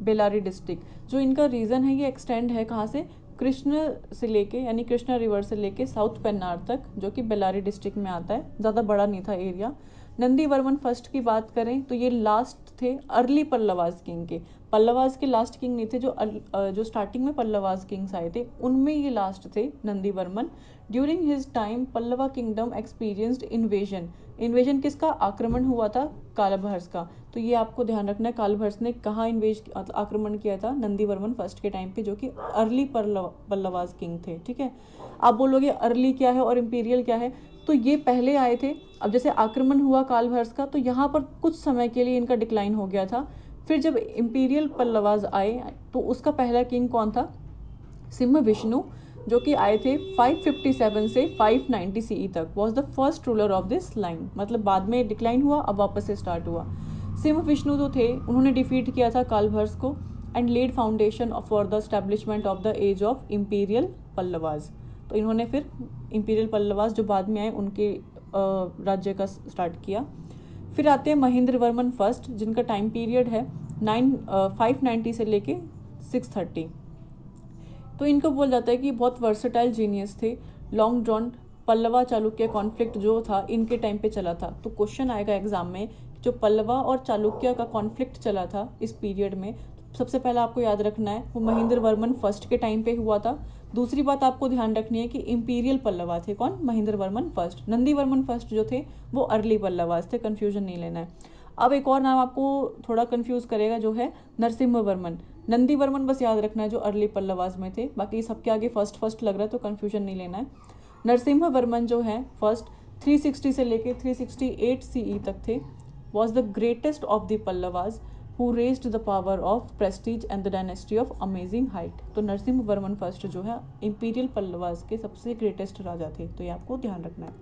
Bellary district. जो इनका रीजन है ये एक्सटेंड है कहाँ से? कृष्ण से लेके, यानी कृष्णा रिवर से लेके साउथ पेन्नार तक, जो कि बेलारी डिस्ट्रिक्ट में आता है, ज़्यादा बड़ा नहीं था एरिया। नंदी वर्मन फर्स्ट की बात करें तो ये लास्ट थे अर्ली पल्लवास किंग के। पल्लवास के लास्ट किंग नहीं थे, जो स्टार्टिंग में पल्लवास किंग्स आए थे उनमें ये लास्ट थे, Nandi Varman. During his time Pallava kingdom experienced invasion. Invasion किसका? आक्रमण हुआ था कालभर्ष का। तो ये आपको ध्यान रखना है, कालभर्ष ने कहाँ आक्रमण किया था? नंदी वर्मन फर्स्ट के टाइम पे, जो कि अर्ली पल्लवास किंग थे। ठीक है। आप बोलोगे अर्ली क्या है और इम्पीरियल क्या है, तो ये पहले आए थे। अब जैसे आक्रमण हुआ कालभर्ष का, तो यहाँ पर कुछ समय के लिए इनका डिक्लाइन हो गया था। फिर जब इम्पीरियल पल्लवास आए तो उसका पहला किंग कौन था? सिंह विष्णु, जो कि आए थे 557 से 590 CE तक, was the first ruler of this line. मतलब बाद में डिक्लाइन हुआ, अब वापस से स्टार्ट हुआ। सिंह विष्णु जो थे उन्होंने डिफीट किया था कालभर्ष को and laid foundation for the establishment of the age of imperial Pallavas. तो इन्होंने फिर इम्पीरियल पल्लवास जो बाद में आए उनके राज्य का स्टार्ट किया। फिर आते हैं महेंद्र वर्मन फर्स्ट, जिनका टाइम पीरियड है 590 से लेके 630। तो इनको बोल जाता है कि बहुत वर्सेटाइल जीनियस थे। Long drawn Pallava Chalukya conflict जो था इनके टाइम पे चला था। तो क्वेश्चन आएगा एग्जाम में, जो पल्लवा और चालुक्य का कॉन्फ्लिक्ट चला था इस पीरियड में, सबसे पहला आपको याद रखना है वो महेंद्र वर्मन फर्स्ट के टाइम पे हुआ था। दूसरी बात आपको ध्यान रखनी है कि इंपीरियल पल्लवा थे कौन? महेंद्र वर्मन फर्स्ट। नंदी वर्मन फर्स्ट जो थे वो अर्ली पल्लवास थे, कन्फ्यूजन नहीं लेना है। अब एक और नाम आपको थोड़ा कंफ्यूज करेगा, जो है नरसिम्हा वर्मन। नंदी वर्मन बस याद रखना है जो अर्ली पल्लवाज में थे, बाकी सबके आगे फर्स्ट फर्स्ट लग रहा है तो कन्फ्यूजन नहीं लेना है। नरसिम्हा वर्मन जो है फर्स्ट 360 से लेके 368 सीई तक थे, was the greatest of the Pallavas who raised the power of Prestige and the dynasty of amazing height. तो नरसिम्हा वर्मन फर्स्ट जो है इंपीरियल पल्लवाज के सबसे ग्रेटेस्ट राजा थे, तो ये आपको ध्यान रखना है।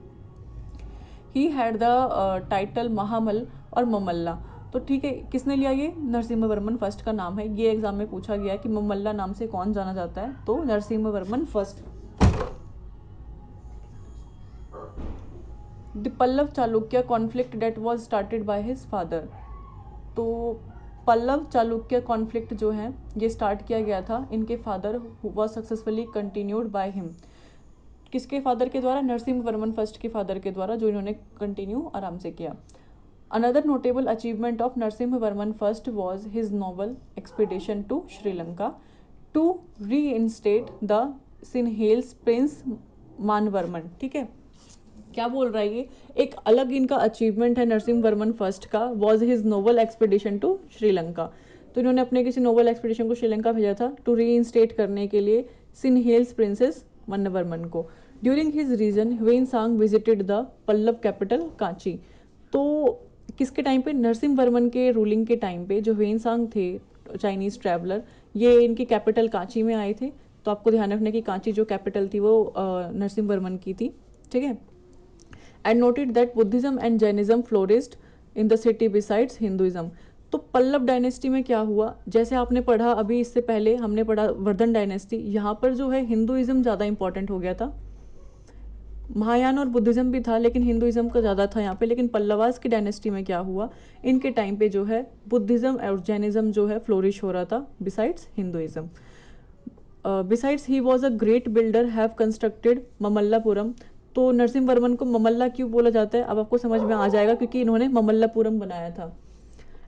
ही हैड द टाइटल महामल और ममल्ला। तो ठीक है, किसने लिया ये? नरसिम्हा वर्मन फर्स्ट का नाम है। ये एग्जाम में पूछा गया है कि ममल्ला नाम से कौन जाना जाता है, तो Narasimha Varman first. The Pallava Chalukya conflict that was started by his father. तो पल्लव चालुक्य कॉन्फ्लिक्ट जो है ये स्टार्ट किया गया था इनके father was successfully continued by him. किसके फादर के द्वारा? नरसिम्हा वर्मन फर्स्ट के फादर के द्वारा, जो इन्होंने कंटिन्यू आराम से किया। Another notable achievement of Narasimha Varman first was his noble expedition to Sri Lanka to reinstate the Sinhalese prince Manavarman. ठीक है, क्या बोल रहा है ये? एक अलग इनका अचीवमेंट है नरसिम्हा वर्मन फर्स्ट का, was his noble expedition to Sri Lanka. तो इन्होंने अपने किसी नोबल एक्सपीडिशन को श्रीलंका भेजा था टू रीइंस्टेट करने के लिए सिनहेल्स प्रिंसेस मन्नवर्मन को। During his region Xuanzang visited the Pallava capital Kanchi. तो किसके टाइम पे? नरसिम्हा वर्मन के रूलिंग के टाइम पे जो ह्वेनसांग थे चाइनीज ट्रैवलर, ये इनकी कैपिटल कांची में आए थे। तो आपको ध्यान रखना कि कांची जो कैपिटल थी वो नरसिम्हा वर्मन की थी। ठीक है, and noted that Buddhism and Jainism flourished in the city besides Hinduism। तो पल्लव डायनेस्टी में क्या हुआ? जैसे आपने पढ़ा अभी, इससे पहले हमने पढ़ा वर्धन डायनेस्टी, यहाँ पर जो है हिंदुइज्म ज़्यादा इंपॉर्टेंट हो गया था। महायान और बुद्धिज्म भी था लेकिन हिंदुइज्म का ज़्यादा था यहाँ पे। लेकिन पल्लवास की डायनेस्टी में क्या हुआ? इनके टाइम पे जो है बुद्धिज्म और जैनिज्म जो है फ्लोरिश हो रहा था besides Hinduism. Besides he was a great builder have constructed Mamallapuram. तो नरसिम्हा वर्मन को ममल्ला क्यों बोला जाता है अब आपको समझ में आ जाएगा, क्योंकि इन्होंने ममल्लापुरम बनाया था।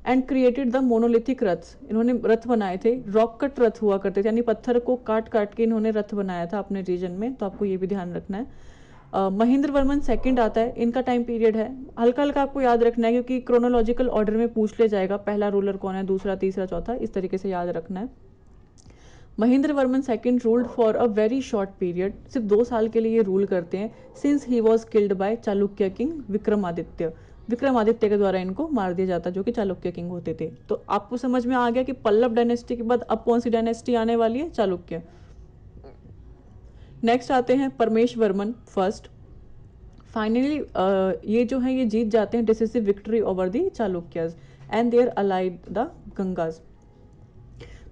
And created the monolithic raths. इन्होंने रथ बनाए थे, रॉक कट रथ हुआ करते थे, यानी पत्थर को काट काट के इन्होंने रथ बनाया था अपने रीजन में। तो आपको ये भी ध्यान रखना है। महेंद्र वर्मन सेकंड आता है, इनका टाइम पीरियड है, हल्का हल्का आपको याद रखना है क्योंकि क्रोनोलॉजिकल ऑर्डर में पूछ ले जाएगा पहला रूलर कौन है, दूसरा, तीसरा, चौथा, इस तरीके से याद रखना है। Mahendra Varman second ruled for a very short period, सिर्फ 2 साल के लिए ये रूल करते हैं। Since he was killed by Chalukya king Vikramaditya. Vikramaditya के द्वारा इनको मार दिया जाता जो कि चालुक्य किंग होते थे। तो आपको समझ में आ गया कि पल्लव डायनेस्टी के बाद अब कौन सी डायनेस्टी आने वाली है? चालुक्य। नेक्स्ट आते हैं परमेश वर्मन फर्स्ट। फाइनली ये जो है ये जीत जाते हैं decisive victory over the Chalukyas and their allied the Gangas.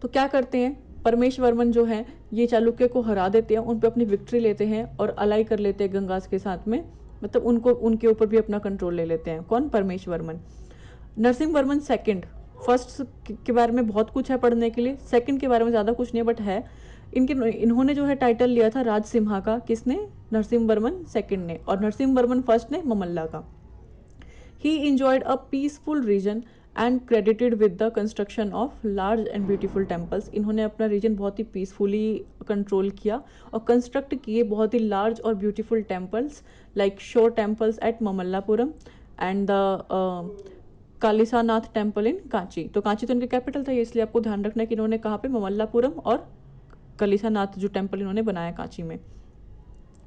तो क्या करते हैं? परमेश वर्मन जो है ये चालुक्य को हरा देते हैं, उन पर अपनी विक्ट्री लेते हैं और अलाई कर लेते हैं गंगास के साथ में, मतलब उनको उनके ऊपर भी अपना कंट्रोल ले लेते हैं। कौन? परमेश वर्मन। नरसिम्हा वर्मन सेकंड। फर्स्ट के बारे में बहुत कुछ है पढ़ने के लिए, सेकंड के बारे में ज़्यादा कुछ नहीं बट है। इन्होंने जो है टाइटल लिया था राजसिम्हा का, किसने? नरसिम्हा वर्मन सेकंड ने, और नरसिम्हा वर्मन फर्स्ट ने ममल्ला का। He enjoyed a peaceful region and credited with the construction of large and beautiful temples. इन्होंने अपना रीजन बहुत ही पीसफुली कंट्रोल किया और कंस्ट्रक्ट किए बहुत ही लार्ज और beautiful temples like shore temples at Mamallapuram and the Kailasanatha temple in Kanchi. तो कांची तो इनकी कैपिटल था, इसलिए आपको ध्यान रखना है कि इन्होंने कहाँ पे? ममल्लापुरम और कलिसानाथ जो टेम्पल इन्होंने बनाया कांची में,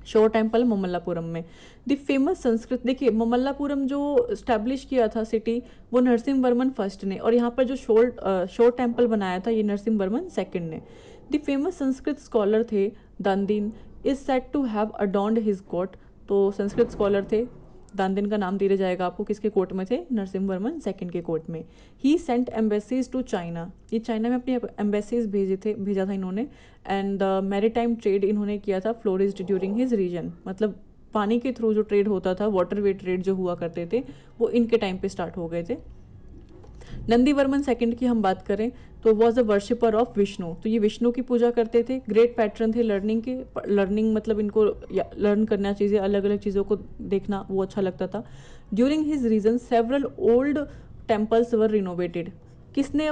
शोर टेम्पल ममल्लापुरम में। द फेमस संस्कृत, देखिए ममल्लापुरम जो स्टैब्लिश किया था सिटी वो नरसिम्हा वर्मन फर्स्ट ने, और यहाँ पर जो शोर टेम्पल बनाया था ये नरसिम्हा वर्मन सेकंड ने। द फेमस संस्कृत स्कॉलर थे Dandin is said to have adorned his court. तो संस्कृत स्कॉलर थे, दांदिन का नाम दिया जाएगा आपको, किसके कोर्ट में थे? नरसिम्हा वर्मन सेकंड के कोर्ट में। ही सेंट एम्बेसीज टू चाइना, ये चाइना में अपनी एम्बेसीज भेजा था इन्होंने। एंड द मैरीटाइम ट्रेड इन्होंने किया था फ्लोरिस्ड ड्यूरिंग हिज रीजन, मतलब पानी के थ्रू जो ट्रेड होता था, वाटरवे ट्रेड जो हुआ करते थे वो इनके टाइम पे स्टार्ट हो गए थे। नंदी वर्मन सेकंड की हम बात करें तो was a worshipper of Vishnu. तो ये विष्णु की पूजा करते थे, ग्रेट पैटर्न थे लर्निंग के। लर्निंग मतलब इनको लर्न करना चीज़ें, अलग अलग चीज़ों को देखना वो अच्छा लगता था। During his region several old temples were renovated. किसने?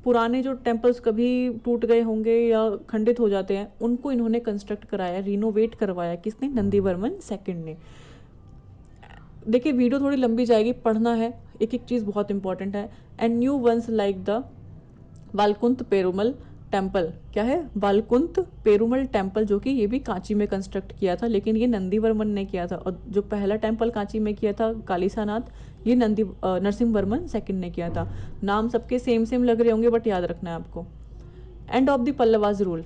पुराने जो टेम्पल्स कभी टूट गए होंगे या खंडित हो जाते हैं उनको इन्होंने कंस्ट्रक्ट कराया, रिनोवेट करवाया। किसने? नंदी वर्मन सेकंड ने। देखिए वीडियो थोड़ी लंबी जाएगी, पढ़ना है, एक एक चीज़ बहुत इंपॉर्टेंट है। And new ones like the Vaikuntha Perumal temple, क्या है, वालकुंत पेरुमल टेम्पल, जो कि ये भी कांची में कंस्ट्रक्ट किया था, लेकिन ये नंदीवर्मन ने किया था। और जो पहला टेम्पल कांची में किया था कालीसानाथ, ये नरसिंहवर्मन सेकंड ने किया था। नाम सबके सेम सेम लग रहे होंगे, बट याद रखना है आपको। End of the Pallavas rule,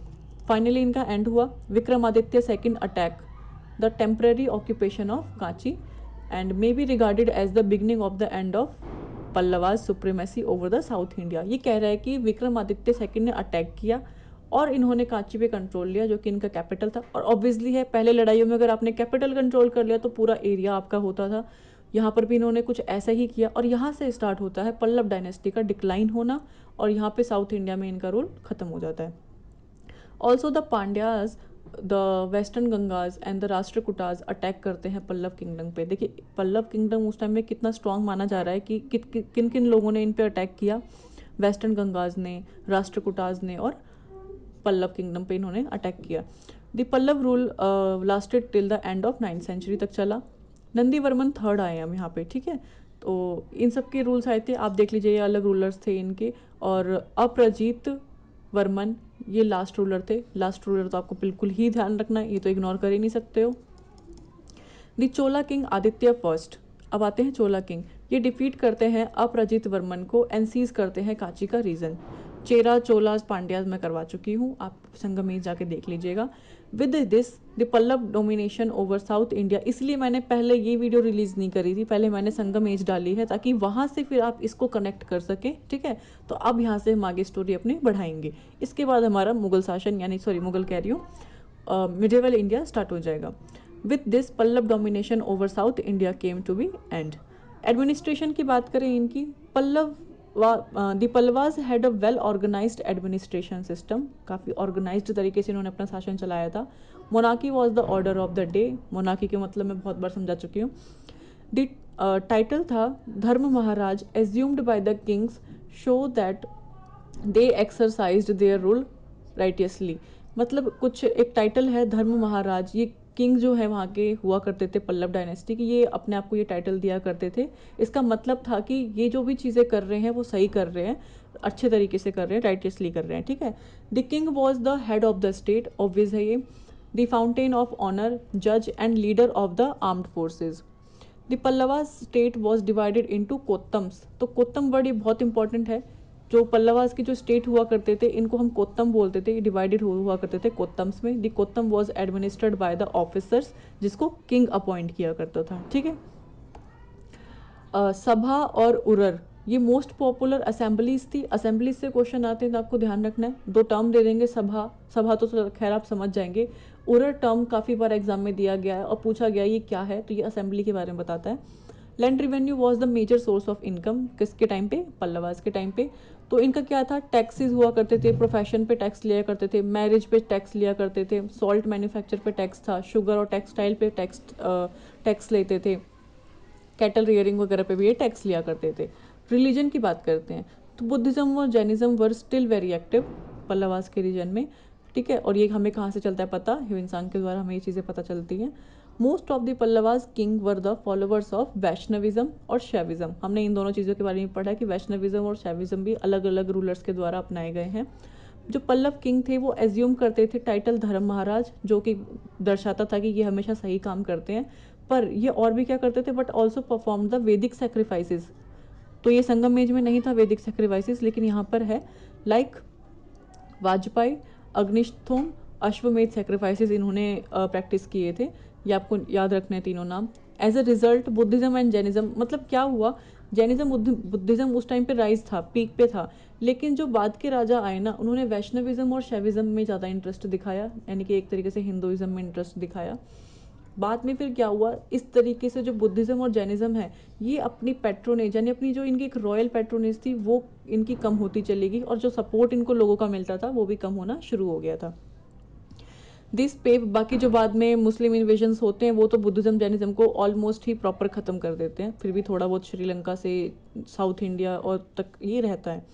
finally इनका एंड हुआ। Vikramaditya second attack the temporary occupation of Kanchi and may be regarded as the beginning of the end of Pallavas supremacy over the south India. ये कह रहा है कि विक्रमादित्य सेकंड ने अटैक किया और इन्होंने कांची पे कंट्रोल लिया, जो कि इनका कैपिटल था। और ऑब्वियसली है, पहले लड़ाइयों में अगर आपने कैपिटल कंट्रोल कर लिया तो पूरा एरिया आपका होता था। यहाँ पर भी इन्होंने कुछ ऐसा ही किया और यहाँ से स्टार्ट होता है पल्लव डायनेस्टी का डिक्लाइन होना, और यहाँ पे साउथ इंडिया में इनका रूल खत्म हो जाता है। Also the Pandyas, the western Gangas and the Rashtrakutas attack करते हैं पल्लव किंगडम पे। देखिए पल्लव किंगडम उस टाइम में कितना स्ट्रांग माना जा रहा है कि किन किन लोगों ने इन पे अटैक किया। वेस्टर्न गंगाज ने, राष्ट्रकूटाज ने और पल्लव किंगडम पे इन्होंने अटैक किया। The Pallava rule lasted till the end of 9th century तक चला। नंदीवर्मन थर्ड आए हम यहाँ पे, ठीक है। तो इन सब के रूल्स आए थे, आप देख लीजिए, ये अलग रूलर्स थे इनके। और अपराजित वर्मन ये लास्ट रूलर थे। लास्ट रूलर तो आपको बिल्कुल ही ध्यान रखना है, ये तो इग्नोर कर ही नहीं सकते हो। The Chola king Aditya first, अब आते हैं चोला किंग। ये डिफीट करते हैं अपराजित वर्मन को एंड सीज करते हैं कांची का रीजन। चेरा, चोलाज, पांड्याज मैं करवा चुकी हूँ, आप संगमेश जाके देख लीजिएगा। With this the Pallava domination over south India, इसलिए मैंने पहले ये वीडियो रिलीज नहीं करी थी, पहले मैंने संगमेश डाली है ताकि वहाँ से फिर आप इसको कनेक्ट कर सकें, ठीक है। तो अब यहाँ से हम आगे स्टोरी अपनी बढ़ाएंगे। इसके बाद हमारा मुगल शासन, यानी सॉरी मुगल कह रही हूँ, मिडिवल इंडिया स्टार्ट हो जाएगा। With this Pallava domination over south India came to be end. Administration की बात करें इनकी, the Pallavas had a well organized administration system, काफ़ी ऑर्गेनाइज्ड तरीके से इन्होंने अपना शासन चलाया था। Monarchy was the order of the day, monarchy के मतलब मैं बहुत बार समझा चुकी हूँ। द टाइटल था Dharma Maharaj, assumed by the kings show that they exercised their rule righteously. मतलब कुछ एक टाइटल है धर्म महाराज, ये किंग जो है वहाँ के हुआ करते थे पल्लव डायनेस्टी की, ये अपने आप को ये टाइटल दिया करते थे। इसका मतलब था कि ये जो भी चीज़ें कर रहे हैं वो सही कर रहे हैं, अच्छे तरीके से कर रहे हैं, राइटियसली कर रहे हैं, ठीक है। The king was the head of the state, obvious है ये। द फाउंटेन ऑफ ऑनर, जज and leader of the armed forces. The Pallava state was divided into kottams, तो कोत्तम वर्ड ये बहुत इंपॉर्टेंट है। जो पल्लवास की जो स्टेट हुआ करते थे इनको हम कोत्तम बोलते थे, डिवाइडेड हुआ करते थे कोत्तम्स में। The kottam was administered by the officers, जिसको किंग अपॉइंट किया करता था, ठीक है। सभा और उरर ये मोस्ट पॉपुलर असेंबलीज थी। असेंबलीज से क्वेश्चन आते हैं तो आपको ध्यान रखना है, दो टर्म दे देंगे, सभा, सभा तो खैर आप समझ जाएंगे। उरर टर्म काफ़ी बार एग्जाम में दिया गया है और पूछा गया ये क्या है, तो ये असेंबली के बारे में बताता है। Land revenue was the major source of income, किसके टाइम पे, पल्लवास के टाइम पे। तो इनका क्या था, टैक्सेस हुआ करते थे, प्रोफेशन पे टैक्स लिया करते थे, मैरिज पे टैक्स लिया करते थे, सॉल्ट मैन्युफैक्चर पे टैक्स था, शुगर और टेक्सटाइल पे टैक्स लेते थे, कैटल रियरिंग वगैरह पे भी ये टैक्स लिया करते थे। रिलीजन की बात करते हैं तो बुद्धिज्म और Jainism were still very active Pallavas के रीजन में, ठीक है। और ये हमें कहाँ से चलता है पता, ह्यून के द्वारा हमें ये चीज़ें पता चलती हैं। Most of the Pallavas king were the followers of Vaishnavism और शैविज्म। हमने इन दोनों चीज़ों के बारे में पढ़ा कि वैष्णविज्म और शैविज्म भी अलग अलग रूलर्स के द्वारा अपनाए गए हैं। जो पल्लव किंग थे वो एज्यूम करते थे टाइटल धर्म महाराज, जो कि दर्शाता था कि ये हमेशा सही काम करते हैं। पर ये और भी क्या करते थे, बट ऑल्सो परफॉर्म द वैदिक सेक्रीफाइसेस। तो ये संगम एज में नहीं था वैदिक सेक्रीफाइसेस, लेकिन यहाँ पर है, लाइक वाजपेयी, अग्निस्थोम, अश्वमेध सेक्रीफाइसेस इन्होंने प्रैक्टिस किए थे। ये आपको याद रखने हैं तीनों नाम। As a result Buddhism and Jainism, मतलब क्या हुआ, जैनिज्म बुद्धिज्म उस टाइम पे राइज था, पीक पे था। लेकिन जो बाद के राजा आए ना, उन्होंने वैष्णविज्म और शैविज्म में ज़्यादा इंटरेस्ट दिखाया, यानी कि एक तरीके से हिंदुइज्म में इंटरेस्ट दिखाया। बाद में फिर क्या हुआ, इस तरीके से जो बुद्धिज्म और जैनिज्म है ये अपनी पैट्रोनेज, यानी अपनी जो इनकी एक रॉयल पैट्रोनेज थी वो इनकी कम होती चली गई, और जो सपोर्ट इनको लोगों का मिलता था वो भी कम होना शुरू हो गया था। दिस पेव, बाकी जो बाद में मुस्लिम इन्वेजन्स होते हैं वो तो बुद्धिज्म जैनिज्म को ऑलमोस्ट ही प्रॉपर ख़त्म कर देते हैं, फिर भी थोड़ा बहुत श्रीलंका से साउथ इंडिया और तक ये रहता है।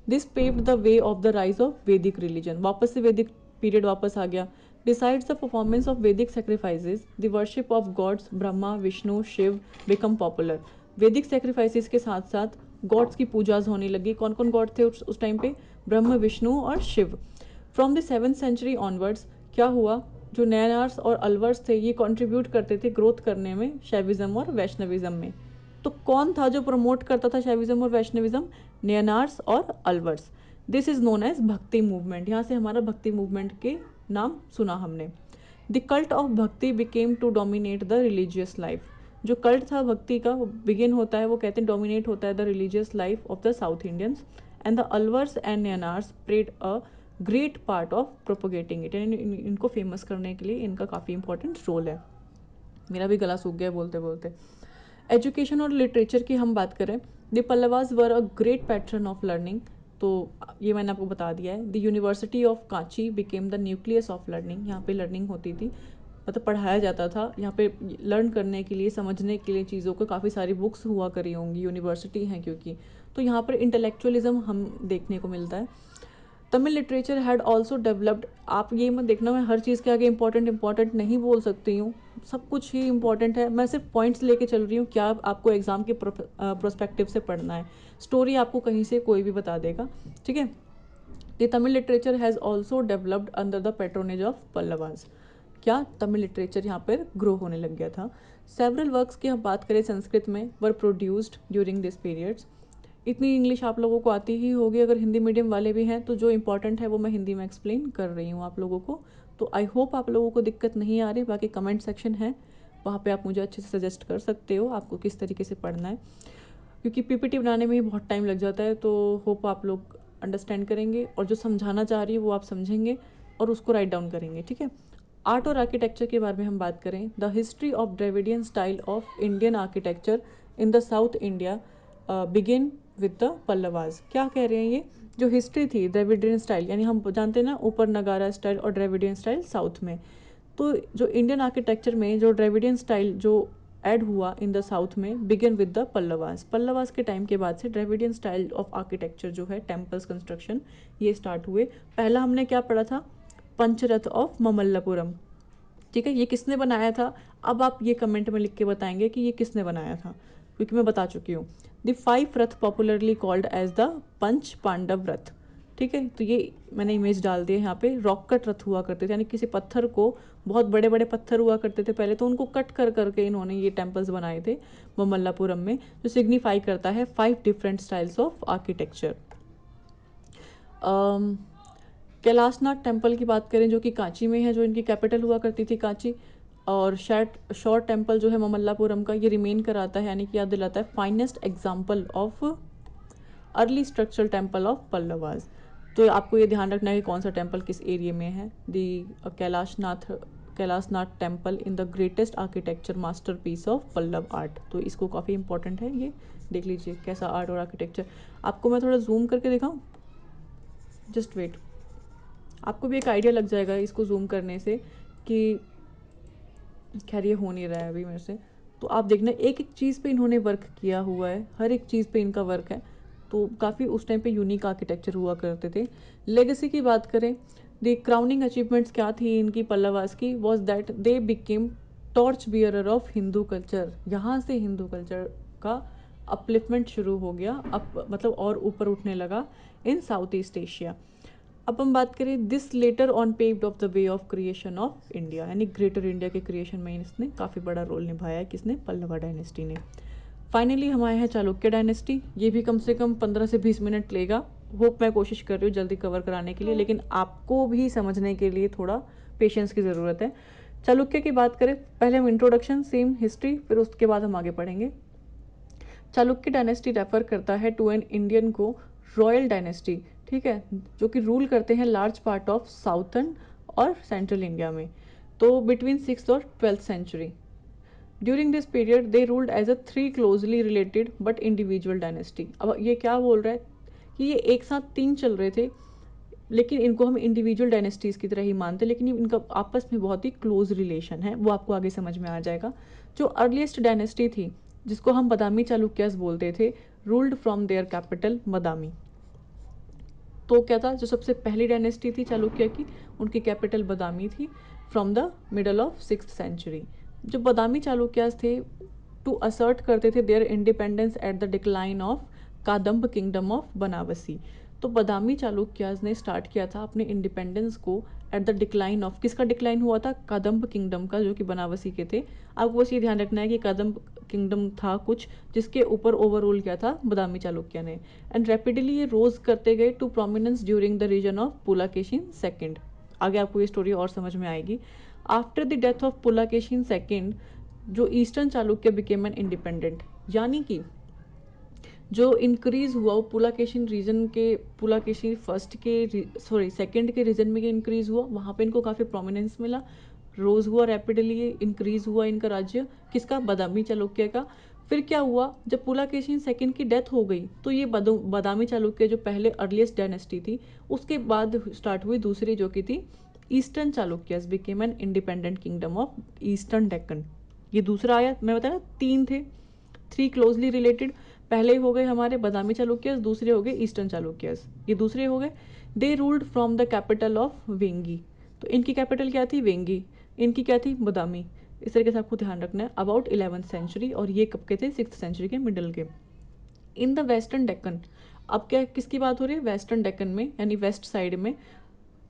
This paved the way of the rise of Vedic religion, वापस से वैदिक पीरियड वापस आ गया। Decides the performance of Vedic sacrifices, the worship of gods Brahma Vishnu Shiva become popular. Vedic sacrifices के साथ साथ गॉड्स की पूजाज होने लगी। कौन कौन गॉड थे उस टाइम पे? ब्रह्म, विष्णु और Shiva. From the 7th century onwards क्या हुआ, जो नयनार्स और अलवर्स थे ये कंट्रीब्यूट करते थे ग्रोथ करने में शैविज्म और वैष्णविज्म में। तो कौन था जो प्रमोट करता था शैविज्म और वैष्णविज्म? नयनार्स और Alvars. This is known as bhakti movement. यहाँ से हमारा भक्ति मूवमेंट के नाम सुना हमने। The cult of bhakti became to dominate the religious life. जो कल्ट था भक्ति का वो बिगिन होता है, वो कहते हैं डोमिनेट होता है the religious life of the south Indians. And the Alvars and Nayanars played a great part of propagating it. इनको फेमस करने के लिए इनका काफ़ी इंपॉर्टेंट रोल है। मेरा भी गला सूख गया बोलते बोलते। एजुकेशन और लिटरेचर की हम बात करें, the Pallavas were a great pattern of learning. तो ये मैंने आपको बता दिया है। The university of Kanchi became the nucleus of learning. यहाँ पे लर्निंग होती थी, मतलब पढ़ाया जाता था यहाँ पे लर्न करने के लिए, समझने के लिए चीज़ों को। काफ़ी सारी बुक्स हुआ करी होंगी, यूनिवर्सिटी हैं क्योंकि। तो यहाँ पर इंटेलेक्चुअलिज्म हम देखने को मिलता है। Tamil literature had also developed. आप ये मत देखना मैं हर चीज़ के आगे इंपॉर्टेंट नहीं बोल सकती हूँ, सब कुछ ही इंपॉर्टेंट है। मैं सिर्फ पॉइंट्स लेके चल रही हूँ, क्या आपको एग्जाम के प्रोस्पेक्टिव से पढ़ना है। स्टोरी आपको कहीं से कोई भी बता देगा, ठीक है। The Tamil literature has also developed under the patronage of Pallavas. क्या तमिल लिटरेचर यहाँ पर ग्रो होने लग गया था। सेवरल वर्क्स की हम बात करें संस्कृत में वर प्रोड्यूस्ड ड्यूरिंग दिस पीरियड्स। इतनी इंग्लिश आप लोगों को आती ही होगी, अगर हिंदी मीडियम वाले भी हैं तो जो इंपॉर्टेंट है वो मैं हिंदी में एक्सप्लेन कर रही हूँ आप लोगों को। तो आई होप आप लोगों को दिक्कत नहीं आ रही। बाकी कमेंट सेक्शन है, वहाँ पे आप मुझे अच्छे से सजेस्ट कर सकते हो आपको किस तरीके से पढ़ना है, क्योंकि पीपीटी बनाने में ही बहुत टाइम लग जाता है। तो होप आप लोग अंडरस्टैंड करेंगे और जो समझाना चाह रही है वो आप समझेंगे और उसको राइट डाउन करेंगे, ठीक है। आर्ट और आर्किटेक्चर के बारे में हम बात करें, the history of Dravidian style of Indian architecture in the south India begin with the Pallavas. क्या कह रहे हैं ये, जो हिस्ट्री थी द्रविडियन स्टाइल, यानी हम जानते हैं ना ऊपर नगारा स्टाइल और द्रविडियन स्टाइल साउथ में। तो जो इंडियन आर्किटेक्चर में जो द्रविडियन स्टाइल जो ऐड हुआ इन द साउथ में, begin with the Pallavas. Pallavas के टाइम के बाद से द्रविडियन स्टाइल ऑफ आर्किटेक्चर जो है, टेम्पल्स कंस्ट्रक्शन, ये स्टार्ट हुए। पहला हमने क्या पढ़ा था, पंचरथ ऑफ ममल्लापुरम, ठीक है। ये किसने बनाया था, अब आप ये कमेंट में लिख के बताएंगे कि ये किसने बनाया था, क्योंकि मैं बता चुकी हूँ। The 5 Rath popularly called as the पंच पांडव रथ, ठीक है। तो ये मैंने इमेज डाल दी है यहाँ पे। रॉक कट रथ हुआ करते थे, यानी किसी पत्थर को, बहुत बड़े बड़े पत्थर हुआ करते थे पहले, तो उनको कट कर करके इन्होंने ये टेम्पल्स बनाए थे ममल्लापुरम में, जो सिग्निफाई करता है 5 different styles of architecture. Kailashnath temple की बात करें जो कि कांची में है, जो इनकी कैपिटल हुआ करती थी कांची। और शॉर टेम्पल जो है ममल्लापुरम का, ये रिमेन कराता है, यानी कि याद दिलाता है finest example of early structural temple of Pallavas. तो आपको ये ध्यान रखना है कि कौन सा टेम्पल किस एरिया में है। The Kailasanath temple in the greatest architecture masterpiece of Pallava art. तो इसको काफ़ी इंपॉर्टेंट है, ये देख लीजिए कैसा आर्ट और आर्किटेक्चर। आपको मैं थोड़ा जूम करके दिखाऊँ, जस्ट वेट, आपको भी एक आइडिया लग जाएगा इसको जूम करने से कि खैर ये हो नहीं रहा है अभी मेरे से। तो आप देखना एक एक चीज़ पे इन्होंने वर्क किया हुआ है, हर एक चीज़ पे इनका वर्क है। तो काफ़ी उस टाइम पे यूनिक आर्किटेक्चर हुआ करते थे। लेगेसी की बात करें, द क्राउनिंग अचीवमेंट्स क्या थी इनकी पल्लवास की, was that they became torch bearer of Hindu culture. यहाँ से हिंदू कल्चर का अपलिफ्टमेंट शुरू हो गया, मतलब और ऊपर उठने लगा इन साउथ ईस्ट एशिया। अब हम बात करें, this later on paved of the way of creation of India, यानी ग्रेटर इंडिया के क्रिएशन में इसने काफ़ी बड़ा रोल निभाया है, किसने, पल्लवा डायनेस्टी ने। फाइनली हम आए हैं चालुक्य डायनेस्टी। ये भी कम से कम 15 से 20 मिनट लेगा। होप मैं कोशिश कर रही हूँ जल्दी कवर कराने के लिए, लेकिन आपको भी समझने के लिए थोड़ा पेशेंस की ज़रूरत है। चालुक्य की बात करें, पहले हम इंट्रोडक्शन, सेम हिस्ट्री, फिर उसके बाद हम आगे पढ़ेंगे। चालुक्य डायनेस्टी रेफर करता है टू एन इंडियन को रॉयल डायनेस्टी, ठीक है, जो कि रूल करते हैं लार्ज पार्ट ऑफ साउथर्न और सेंट्रल इंडिया में। तो बिटवीन 6th और 12th century, during this period they ruled as a 3 closely related but individual dynasty. अब ये क्या बोल रहा है कि ये एक साथ 3 चल रहे थे, लेकिन इनको हम इंडिविजुअल डायनेस्टीज़ की तरह ही मानते, लेकिन इनका आपस में बहुत ही क्लोज रिलेशन है, वो आपको आगे समझ में आ जाएगा। जो अर्लीस्ट डायनेस्टी थी, जिसको हम बदामी चालुक्यास बोलते थे, रूल्ड फ्रॉम देयर कैपिटल बदामी। तो क्या था, जो सबसे पहली डायनेस्टी थी चालुक्य की, उनकी कैपिटल बदामी थी, from the middle of 6th century. जो बदामी चालुक्यास थे, टू असर्ट करते थे their independence at the decline of Kadamba kingdom of Banavasi. तो बादामी चालुक्याज ने स्टार्ट किया था अपने इंडिपेंडेंस को एट द डिक्लाइन ऑफ, किसका डिक्लाइन हुआ था? कादम्ब किंगडम का, जो कि बनावसी के थे। आपको बस ये ध्यान रखना है कि कादम्ब किंगडम था कुछ जिसके ऊपर ओवरऑल किया था बादामी चालुक्य ने। एंड रैपिडली ये रोज करते गए to prominence during the reason of Pulakeshin second. आगे आपको ये स्टोरी और समझ में आएगी। After the death of Pulakeshin second, जो eastern Chalukya became an independent, यानी कि जो इंक्रीज हुआ वो पुलाकेशिन रीजन के, पुलाकेशिन फर्स्ट के सॉरी सेकंड के रीजन में इंक्रीज हुआ, वहाँ पे इनको काफ़ी प्रोमिनेंस मिला, रोज हुआ, रैपिडली इंक्रीज हुआ इनका राज्य, किसका? बादामी चालुक्य का। फिर क्या हुआ, जब पुलाकेशिन सेकंड की डेथ हो गई तो ये बादामी चालुक्य जो पहले अर्लीस्ट डायनेस्टी थी उसके बाद स्टार्ट हुई दूसरी, जो कि थी eastern Chalukyas became an independent kingdom of eastern Deccan. ये दूसरा आया, मैं बताया तीन थे, थ्री क्लोजली रिलेटेड। पहले हो गए हमारे बादामी चालुक्यस, दूसरे हो गए ईस्टर्न चालुक्यस, ये दूसरे हो गए। दे ruled from the capital of Vengi, तो इनकी कैपिटल क्या थी? वेंगी। इनकी क्या थी? बादामी। इस तरीके से आपको ध्यान रखना है। अबाउट 11th सेंचुरी, और ये कब के थे? 6th सेंचुरी के मिडल के। इन द वेस्टर्न डेक्कन, अब क्या किसकी बात हो रही है? वेस्टर्न डेक्कन में, यानी वेस्ट साइड में,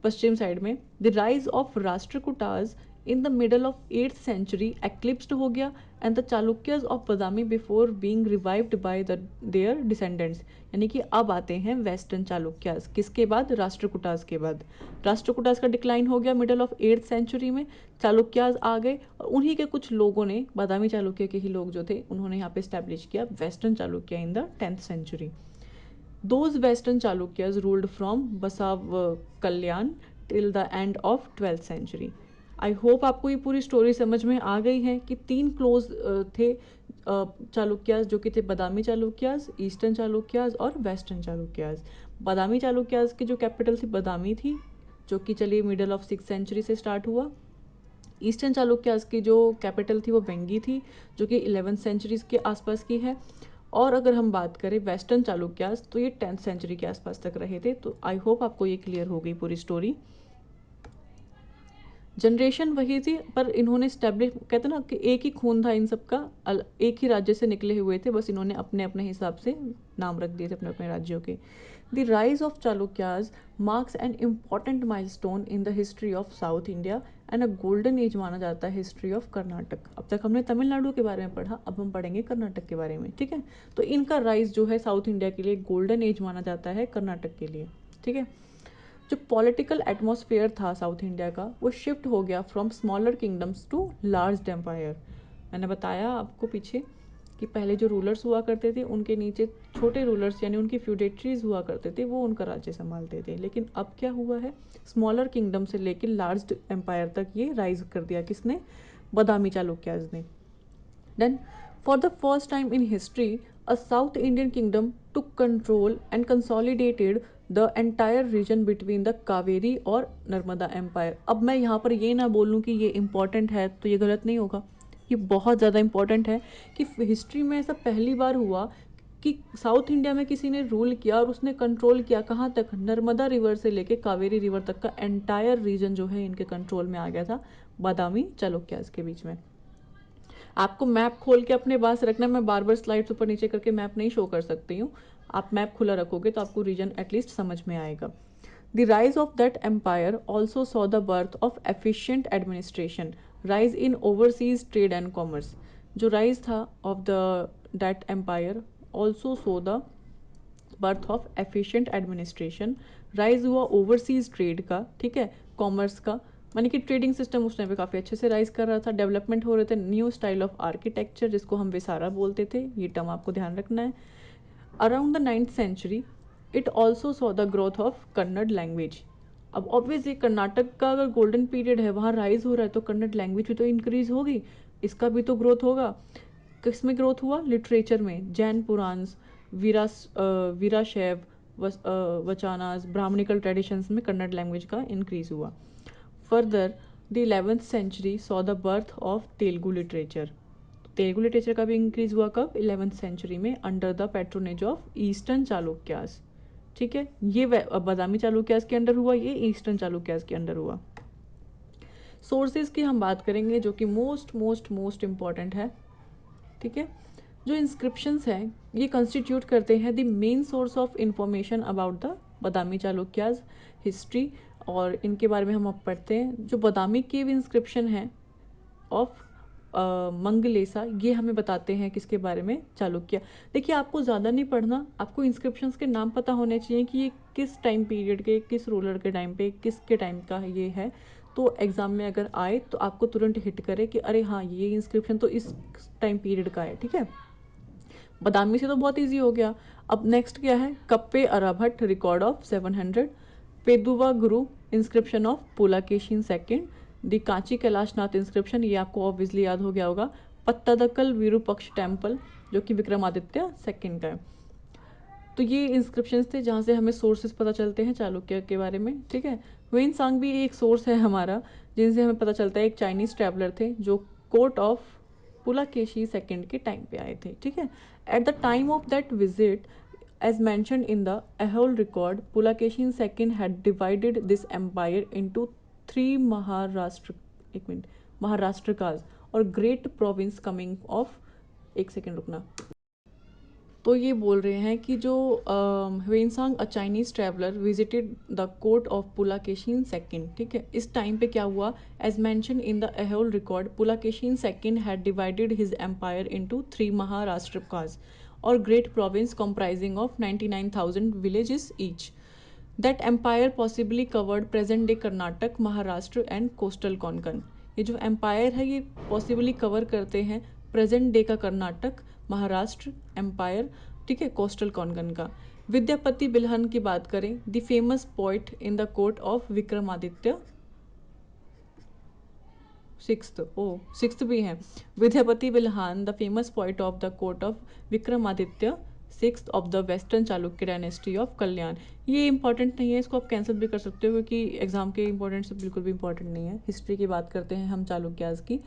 पश्चिम साइड में। The rise of Rashtrakutas in the middle of 8th century eclipsed हो गया and the Chalukyas of Badami before being revived by their descendants, यानी कि अब आते हैं वेस्टर्न चालुक्यस, किसके बाद? राष्ट्रकूटाज के बाद। राष्ट्रकूटाज का डिक्लाइन हो गया मिडल ऑफ 8th सेंचुरी में, चालुक्याज आ गए और उन्हीं के कुछ लोगों ने, बादामी चालुक्य के ही लोग जो थे, उन्होंने यहाँ पे स्टैब्लिश किया western Chalukya in the 10th century. Those Western Chalukyas ruled from Basav till the end of 12th century. I hope आपको ये पूरी स्टोरी समझ में आ गई है कि तीन क्लोज थे चालुक्यास, जो कि थे बादामी चालुक्यास, ईस्टर्न चालुक्यास और वेस्टर्न चालुक्यास। बादामी चालुक्यास की जो कैपिटल थी बादामी थी, जो कि चलिए मिडल ऑफ 6th सेंचुरी से स्टार्ट हुआ। ईस्टर्न चालुक्यास की जो कैपिटल थी वो वेंगी थी, जो कि 11th सेंचुरी के आसपास की है। और अगर हम बात करें वेस्टर्न चालुक्यास, तो ये 10th सेंचुरी के आसपास तक रहे थे। तो आई होप आपको ये क्लियर हो गई पूरी स्टोरी। जनरेशन वही थी, पर इन्होंने स्टैब्लिश, कहते ना कि एक ही खून था इन सबका, एक ही राज्य से निकले हुए थे, बस इन्होंने अपने अपने हिसाब से नाम रख दिए थे अपने अपने राज्यों के। The rise of Chalukyas marks an important milestone in the history of south India and a golden as माना जाता है हिस्ट्री ऑफ कर्नाटक। अब तक हमने तमिलनाडु के बारे में पढ़ा, अब हम पढ़ेंगे कर्नाटक के बारे में, ठीक है। तो इनका राइज जो है साउथ इंडिया के लिए गोल्डन एज माना जाता है कर्नाटक के लिए, ठीक है। जो पॉलिटिकल एटमॉस्फेयर था साउथ इंडिया का, वो शिफ्ट हो गया from smaller kingdoms to large empire. मैंने बताया आपको पीछे कि पहले जो रूलर्स हुआ करते थे उनके नीचे छोटे रूलर्स यानी उनकी फ्यूडेटरीज हुआ करते थे, वो उनका राज्य संभालते थे। लेकिन अब क्या हुआ है, स्मॉलर किंगडम से लेकर लार्ज एम्पायर तक ये राइज कर दिया, किसने? बादामी चालुक्याज ने। Then, for the first time in history, a South Indian kingdom took control and consolidated the entire region between the Kaveri और नर्मदा एम्पायर। अब मैं यहाँ पर ये ना बोलूँ कि ये इम्पॉर्टेंट है, तो ये गलत नहीं होगा, ये बहुत ज़्यादा इम्पॉर्टेंट है कि हिस्ट्री में ऐसा पहली बार हुआ कि साउथ इंडिया में किसी ने रूल किया और उसने कंट्रोल किया कहाँ तक? नर्मदा रिवर से लेके कावेरी रिवर तक का एंटायर रीजन जो है इनके कंट्रोल में आ गया था बादामी चालुक्यास के बीच में। आपको मैप खोल के अपने पास रखना, मैं बार बार स्लाइड्स ऊपर नीचे करके मैप नहीं शो कर सकती हूँ। आप मैप खुला रखोगे तो आपको रीजन एटलीस्ट समझ में आएगा। The rise of that empire also saw the birth of efficient administration, rise in overseas trade and commerce. जो राइज था of the that empire also saw the birth of efficient administration, rise हुआ overseas trade का, ठीक है, commerce का, मानी कि trading system उस टाइम पे काफ़ी अच्छे से राइज कर रहा था, डेवलपमेंट हो रहे थे, न्यू स्टाइल ऑफ आर्किटेक्चर जिसको हम विसारा बोलते थे, ये टर्म आपको ध्यान रखना है। Around the 9th century it also saw the growth of Kannada language. अब ऑब्वियसली कर्नाटक का अगर गोल्डन पीरियड है, वहाँ राइज हो रहा है, तो कन्नड़ लैंग्वेज भी तो इंक्रीज होगी, इसका भी तो ग्रोथ होगा। किस में ग्रोथ हुआ? लिटरेचर में, जैन पुराण्स, वीराशैव, वचानास, ब्राह्मणिकल ट्रेडिशंस में कन्नड़ लैंग्वेज का इंक्रीज हुआ। Further the 11th century saw the birth of Telugu literature. Telugu literature का भी इंक्रीज हुआ कब? 11th सेंचुरी में, under the patronage of eastern Chalukyas, ठीक है। ये बादामी चालुक्यास के अंडर हुआ, ये ईस्टर्न चालुक्यास के अंडर हुआ। सोर्सेज की हम बात करेंगे जो कि मोस्ट मोस्ट मोस्ट इम्पॉर्टेंट है, ठीक है। जो इंस्क्रिप्शंस हैं ये कंस्टिट्यूट करते हैं the main source of information about the Badami Chalukyas history, और इनके बारे में हम अब पढ़ते हैं। जो बादामी केव इंस्क्रिप्शन है ऑफ मंगलेसा, ये हमें बताते हैं किसके बारे में, चालुक्य। देखिए आपको ज़्यादा नहीं पढ़ना, आपको इंस्क्रिप्शंस के नाम पता होने चाहिए कि ये किस टाइम पीरियड के, किस रूलर के टाइम पे, किसके टाइम का ये है। तो एग्ज़ाम में अगर आए तो आपको तुरंत हिट करे कि अरे हाँ ये इंस्क्रिप्शन तो इस टाइम पीरियड का है, ठीक है। बादामी से तो बहुत ईजी हो गया। अब नेक्स्ट क्या है, कप्पे अराभट्ट record of 700, Peddavaduguru inscription of Pulakeshin second, the Kanchi Kailasanath inscription, ये आपको ऑब्वियसली याद हो गया होगा। पत्तदकल विरूपक्ष टेम्पल जो कि विक्रमादित्य सेकंड का है। तो ये इंस्क्रिप्शंस थे जहाँ से हमें सोर्सेज पता चलते हैं चालुक्य के बारे में, ठीक है। ह्वेनसांग भी एक सोर्स है हमारा जिनसे हमें पता चलता है एक चाइनीज ट्रैवलर थे जो कोर्ट ऑफ पुलाकेशी सेकंड के टाइम पे आए थे, ठीक है। At the time of that visit, as mentioned in the Ahol record, Pulakeshin II had divided this empire into 3 Maharashtrakas और ग्रेट प्रोविंस कमिंग ऑफ, एक सेकेंड रुकना। तो ये बोल रहे हैं कि जो Hiuen Tsang a Chinese traveller visited the court of Pulakeshin second, ठीक है। इस टाइम पे क्या हुआ, as mentioned in the Aihole record, Pulakeshin second had divided his empire into 3 Maharashtrakas और great province comprising of 99,000 villages each. That empire possibly covered present day Karnataka, Maharashtra and coastal Konkan. ये जो empire है ये पॉसिबली कवर करते हैं प्रेजेंट डे का कर्नाटक, महाराष्ट्र एम्पायर, ठीक है, कोस्टल कोंकण का। विद्यापति बिल्हन की बात करें, the famous poet in the court of Vikramaditya sixth भी है। Vidyapati Bilhana the famous poet of the court of Vikramaditya sixth of the western Chalukya dynasty of Kalyan. ये इंपॉर्टेंट नहीं है, इसको आप कैंसिल भी कर सकते हो क्योंकि एग्जाम के इंपॉर्टेंट से बिल्कुल भी इंपॉर्टेंट नहीं है। हिस्ट्री की बात करते हैं हम चालुक्याज की,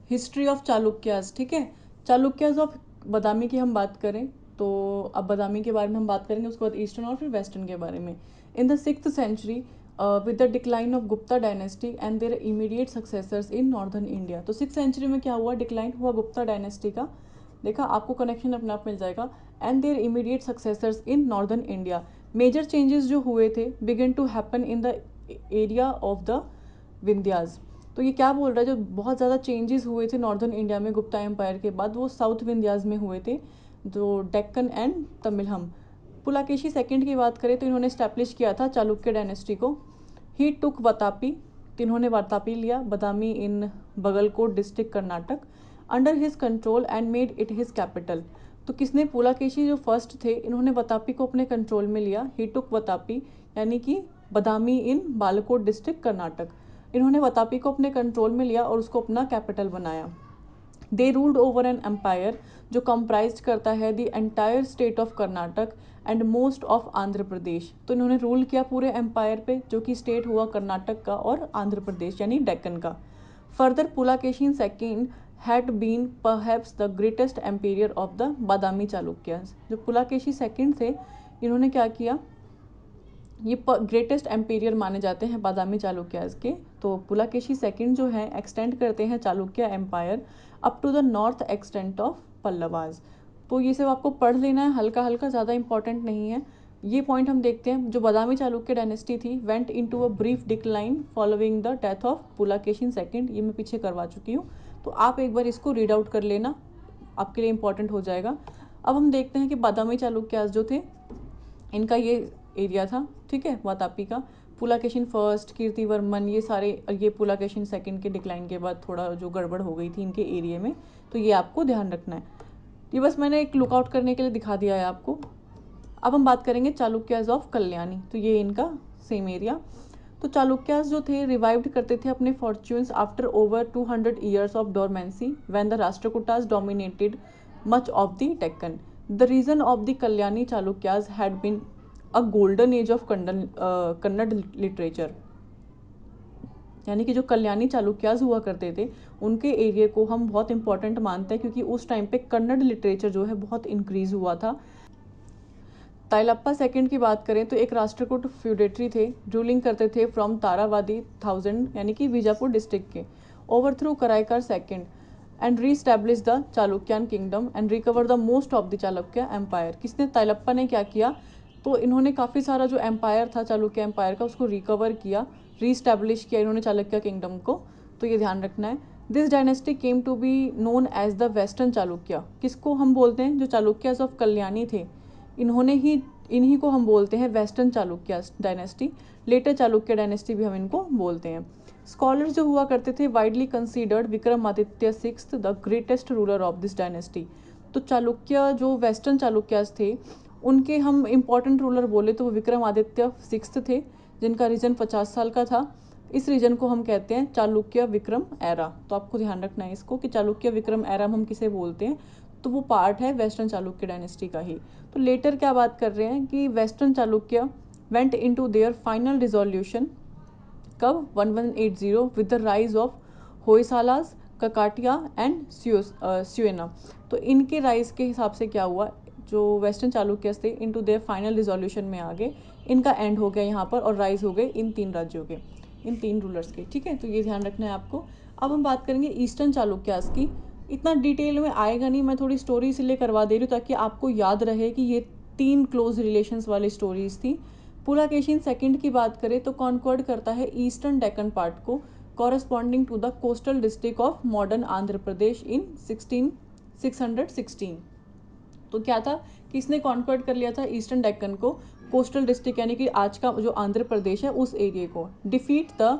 हिस्ट्री ऑफ चालुक्याज, ठीक है। चालुक्याज ऑफ बादामी की हम बात करें तो अब बादामी के बारे में हम बात करेंगे, उसके बाद ईस्टर्न और फिर वेस्टर्न के बारे में। In the 6th century with the decline of Gupta dynasty and their immediate successors in northern India. तो 6th सेंचुरी में क्या हुआ, डिक्लाइन हुआ गुप्ता डायनेस्टी का, देखा आपको कनेक्शन अपने आप मिल जाएगा। And their immediate successors in northern India, major changes जो हुए थे begin to happen in the area of the Vindhyas. तो ये क्या बोल रहा है, जो बहुत ज़्यादा चेंजेस हुए थे नॉर्दर्न इंडिया में गुप्ता एम्पायर के बाद, वो साउथ विंध्याज में हुए थे, जो डेक्कन एंड तमिलहम। पुलाकेशी सेकंड की बात करें तो इन्होंने स्टैब्लिश किया था चालुक्य डायनेस्टी को। ही टुक वतापी, तो इन्होंने वातापी लिया, Badami in Bagalkot district Karnataka, under his control and made it his capital. तो किसने, पुलाकेशी जो फर्स्ट थे, इन्होंने वतापी को अपने कंट्रोल में लिया। ही टुक वतापी यानी कि बदामी इन बालकोट डिस्ट्रिक्ट कर्नाटक, इन्होंने वतापी को अपने कंट्रोल में लिया और उसको अपना कैपिटल बनाया। They ruled over an empire जो कंप्राइज करता है the entire state of Karnataka and most of Andhra Pradesh. तो इन्होंने रूल किया पूरे एम्पायर पे जो कि स्टेट हुआ कर्नाटक का और आंध्र प्रदेश यानी डेक्कन का। Further Pulakeshin second had been perhaps the greatest empire of the Badami Chalukyas. जो पुलाकेशी सेकंड थे इन्होंने क्या किया, ये ग्रेटेस्ट एम्पायर माने जाते हैं बादामी चालुक्यास के। तो पुलाकेशी सेकंड जो है एक्सटेंड करते हैं Chalukya empire up to the north extent of Pallavas. तो ये सब आपको पढ़ लेना है हल्का हल्का, ज़्यादा इंपॉर्टेंट नहीं है। ये पॉइंट हम देखते हैं, जो बादामी चालुक्य डायनेस्टी थी went into a brief decline following the death of Pulakeshin second. ये मैं पीछे करवा चुकी हूँ, तो आप एक बार इसको रीड आउट कर लेना, आपके लिए इंपॉर्टेंट हो जाएगा। अब हम देखते हैं कि बादामी चालुक्यास जो थे इनका ये एरिया था, ठीक है, वातापी का। पुलाकेशिन फर्स्ट, कीर्तिवर्मन, ये सारे, ये पुलाकेशिन सेकंड के डिक्लाइन के बाद थोड़ा जो गड़बड़ हो गई थी इनके एरिया में, तो ये आपको ध्यान रखना है। ये बस मैंने एक लुकआउट करने के लिए दिखा दिया है आपको। अब हम बात करेंगे चालुक्यास ऑफ कल्याणी, तो ये इनका सेम एरिया। तो चालुक्यास जो थे रिवाइव्ड करते थे अपने fortunes after over 200 years of dormancy when the Rashtrakutas dominated much of the Deccan. The reason of the Kalyani Chalukyas had been a golden age of Kannada literature. यानी कि जो कल्याणी चालुक्यास हुआ करते थे उनके एरिया को हम बहुत इंपॉर्टेंट मानते हैं क्योंकि उस टाइम पे कन्नड़ लिटरेचर जो है बहुत इंक्रीज हुआ था। ताइलप्पा सेकंड की बात करें तो एक राष्ट्रकूट फ्यूडेटरी थे, रूलिंग करते थे फ्रॉम तारावादी 1000 यानी कि बीजापुर डिस्ट्रिक्ट के। Overthrew Karka second and re-establish the Chalukyan kingdom and recover the most of the Chalukya empire. किसने? तैलप्पा ने क्या किया? तो इन्होंने काफ़ी सारा जो एम्पायर था चालुक्य एम्पायर का उसको रिकवर किया, रीस्टैब्लिश किया इन्होंने चालुक्य किंगडम को। तो ये ध्यान रखना है। This dynasty came to be known as the western Chalukya. किसको हम बोलते हैं? जो चालुक्यास ऑफ कल्याणी थे इन्होंने ही, इन्हीं को हम बोलते हैं western Chalukyas dynasty. Later Chalukya dynasty भी हम इनको बोलते हैं। स्कॉलर्स जो हुआ करते थे widely considered Vikramaditya sixth the greatest ruler of this dynasty. तो चालुक्य जो वेस्टर्न चालुक्यास थे उनके हम इम्पॉर्टेंट रूलर बोले तो वो विक्रमादित्य सिक्स्थ थे, जिनका रीजन 50 साल का था। इस रीजन को हम कहते हैं चालुक्य विक्रम एरा। तो आपको ध्यान रखना है इसको कि चालुक्य विक्रम एरा हम किसे बोलते हैं, तो वो पार्ट है वेस्टर्न चालुक्य डायनेस्टी का ही। तो लेटर क्या बात कर रहे हैं कि western Chalukya went into their final resolution कब? 1180 with the rise of Hoysalas, Kakatiya and Seuna. तो इनके राइज के हिसाब से क्या हुआ, जो वेस्टर्न चालुक्यस थे इनटू देयर फाइनल रिजोल्यूशन में आ गए, इनका एंड हो गया यहाँ पर और राइज हो गए इन 3 राज्यों के, इन 3 रूलर्स के। ठीक है, तो ये ध्यान रखना है आपको। अब हम बात करेंगे ईस्टर्न चालुक्यास की। इतना डिटेल में आएगा नहीं, मैं थोड़ी स्टोरी इसलिए करवा दे रही हूँ ताकि आपको याद रहे कि ये 3 क्लोज रिलेशंस वाली स्टोरीज थी। पुलाकेशिन सेकंड की बात करें तो कॉन्क्वर्ड करता है ईस्टर्न डेक्कन पार्ट को, corresponding to the coastal district of modern Andhra Pradesh in 616। तो क्या था कि इसने कॉन्क्वर्ड कर लिया था ईस्टर्न डेक्कन को, कोस्टल डिस्ट्रिक्ट यानी कि आज का जो आंध्र प्रदेश है उस एरिया को। Defeat the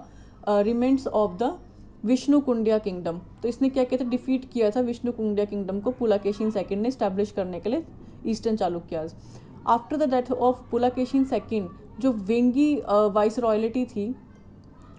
remnants of the Vishnukundina kingdom. तो इसने क्या किया था? डिफीट किया था विष्णुकुंडिया किंगडम को पुलाकेशिन सेकंड ने स्टैब्लिश करने के लिए eastern Chalukyas. After the death of Pulakeshin second जो वेंगी वाइस रॉयलिटी थी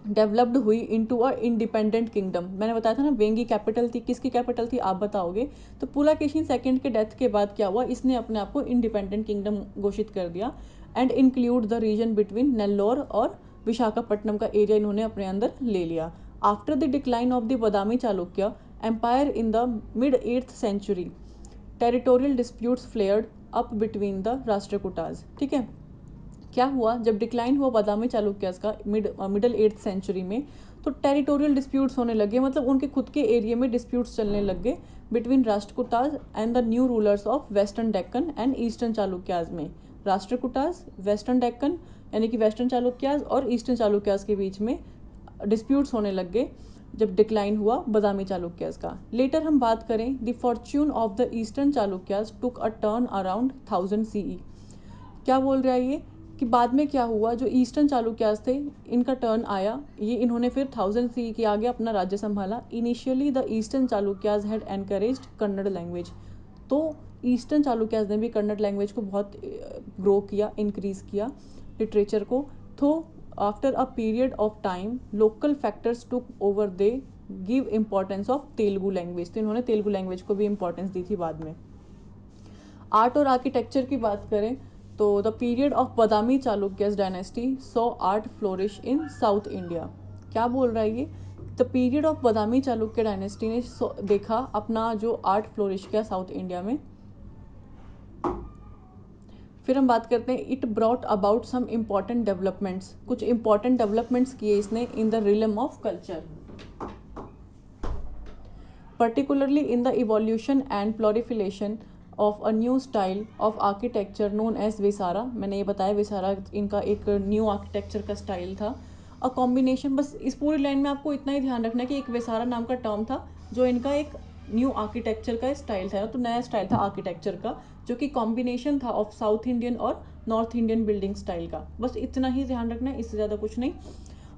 डेवलप्ड हुई इनटू अ इंडिपेंडेंट किंगडम। मैंने बताया था ना वेंगी कैपिटल थी, किसकी कैपिटल थी आप बताओगे। तो पुलाकेशिन सेकंड के डेथ के बाद क्या हुआ, इसने अपने आप को इंडिपेंडेंट किंगडम घोषित कर दिया and include the region between Nellore और विशाखापट्टनम का एरिया इन्होंने अपने अंदर ले लिया। After the decline of the Badami Chalukya empire in the mid 8th century territorial disputes flared up between the Rashtrakutas. ठीक है, क्या हुआ जब डिक्लाइन हुआ बादामी चालुक्यास का मिडल 8th सेंचुरी में, तो टेरिटोरियल डिस्प्यूट्स होने लगे, मतलब उनके खुद के एरिया में डिस्प्यूट्स चलने लग गए between Rashtrakutas and the new rulers of western Deccan and eastern Chalukyas में। राष्ट्रकूटाज, वेस्टर्न डेक्कन यानी कि वेस्टर्न चालुक्याज और ईस्टर्न चालुक्याज के बीच में डिस्प्यूट्स होने लग गए जब डिक्लाइन हुआ बादामी चालुक्याज का। लेटर हम बात करें, the Fortune of the eastern Chalukyas took a turn around 1000 CE। क्या बोल रहा है ये कि बाद में क्या हुआ, जो ईस्टर्न चालुक्यास थे इनका टर्न आया, ये इन्होंने फिर 1000 CE के आगे अपना राज्य संभाला। Initially the eastern Chalukyas had encouraged Kannada language. तो ईस्टर्न चालुक्यास ने भी कन्नड़ लैंग्वेज को बहुत ग्रो किया, इंक्रीज किया लिटरेचर को। तो after a period of time local factors took over, they give importance of Telugu language. तो इन्होंने तेलुगु लैंग्वेज को भी इंपॉर्टेंस दी थी बाद में। आर्ट और आर्किटेक्चर की बात करें तो the period of Badami Chalukyas dynasty saw art flourish in south India. क्या बोल रहा है ये, the period of Badami Chalukya dynasty ने देखा अपना जो आर्ट फ्लोरिश किया साउथ इंडिया में। फिर हम बात करते हैं, it brought about some important developments. कुछ इंपॉर्टेंट डेवलपमेंट्स किए इसने in the realm of culture, particularly in the evolution and proliferation of a new style of architecture known as viscera. मैंने ये बताया विसारा इनका एक न्यू आर्किटेक्चर का style था। अ कॉम्बिनेशन, बस इस पूरी लाइन में आपको इतना ही ध्यान रखना है कि एक विसारा नाम का टर्म था जो इनका एक न्यू आर्किटेक्चर का स्टाइल था, तो नया स्टाइल था आर्किटेक्चर का जो कि कॉम्बिनेशन था ऑफ साउथ इंडियन और नॉर्थ इंडियन बिल्डिंग स्टाइल का। बस इतना ही ध्यान रखना है, इससे ज़्यादा कुछ नहीं।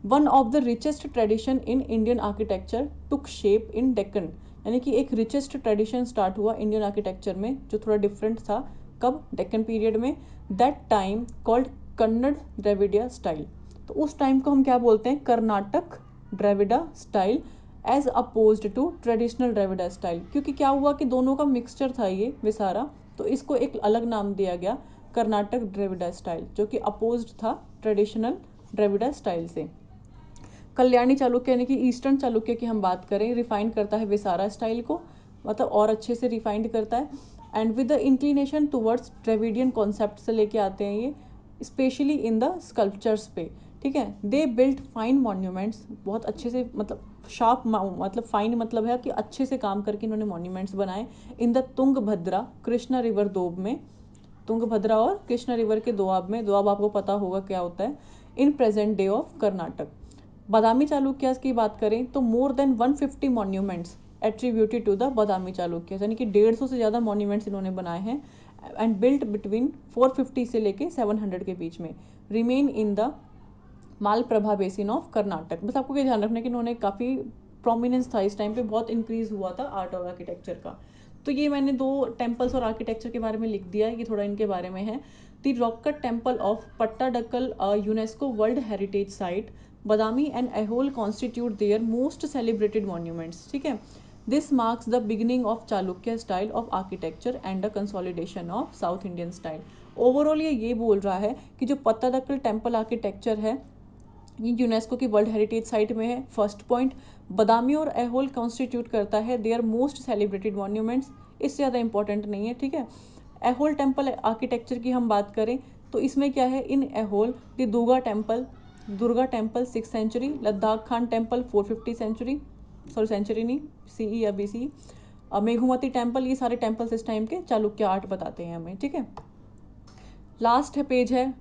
One of the richest tradition in Indian architecture took shape in Deccan. यानी कि एक रिचेस्ट ट्रेडिशन स्टार्ट हुआ इंडियन आर्किटेक्चर में जो थोड़ा डिफरेंट था। कब? डेक्कन पीरियड में। That time called Kannada Dravida style. तो उस टाइम को हम क्या बोलते हैं? Karnataka Dravida style as opposed to traditional Dravida style. क्योंकि क्या हुआ कि दोनों का मिक्सचर था ये विसारा, तो इसको एक अलग नाम दिया गया कर्नाटक द्रविड़ा स्टाइल, जो कि अपोज्ड था ट्रेडिशनल द्रविड़ा स्टाइल से। कल्याणी चालुक्य यानी कि ईस्टर्न चालुक्य की हम बात करें, रिफाइन करता है विसारा स्टाइल को, मतलब और अच्छे से रिफाइंड करता है। And with the inclination towards Dravidian concept से लेके आते हैं ये, स्पेशली इन द स्कल्पचर्स पे। ठीक है। दे बिल्ट फाइन मॉन्यूमेंट्स, बहुत अच्छे से, मतलब शार्प, मतलब फाइन मतलब है कि अच्छे से काम करके इन्होंने मॉन्यूमेंट्स बनाए in the Tungabhadra Krishna river doab में, तुंगभद्रा और कृष्णा रिवर के दोआब में, दोआब आपको पता होगा क्या होता है, in present day of Karnataka. Badami Chalukyas की बात करें तो more than 150 monuments attributed to the Badami Chalukyas, यानी कि 150 से ज़्यादा मॉन्यूमेंट्स इन्होंने बनाए हैं एंड बिल्ट बिटवीन 450 से लेके 700 के बीच में, remain in the Malaprabha basin of Karnataka. बस आपको ये ध्यान रखना है कि इन्होंने काफ़ी प्रोमिनेंस था इस टाइम पे, बहुत इंक्रीज हुआ था आर्ट और आर्किटेक्चर का। तो ये मैंने 2 टेम्पल्स और आर्किटेक्चर के बारे में लिख दिया है, ये थोड़ा इनके बारे में है। The rock cut temple of Pattadakal, UNESCO world heritage site, Badami and Aihole constitute their most celebrated monuments, ठीक है। This marks the beginning of Chalukya style of architecture and the consolidation of South Indian style. Overall ये बोल रहा है कि जो पट्टाडकल टेम्पल आर्किटेक्चर है ये यूनेस्को की वर्ल्ड हेरिटेज साइट में है, फर्स्ट पॉइंट। बादामी और ऐहोल कॉन्स्टिट्यूट करता है देयर मोस्ट सेलिब्रेटेड मॉन्यूमेंट्स, इससे ज़्यादा इंपॉर्टेंट नहीं है, ठीक है। ऐहोल टेम्पल आर्किटेक्चर की हम बात करें तो इसमें क्या है, in Aihole the Durga temple 6th century, Ladakh Khan temple 450 century, sorry century नहीं, सीई या बीसी, मेघुमती टेम्पल, ये सारे टेम्पल्स इस टाइम के चालुक्य आर्ट बताते हैं हमें, ठीक है। लास्ट है पेज है,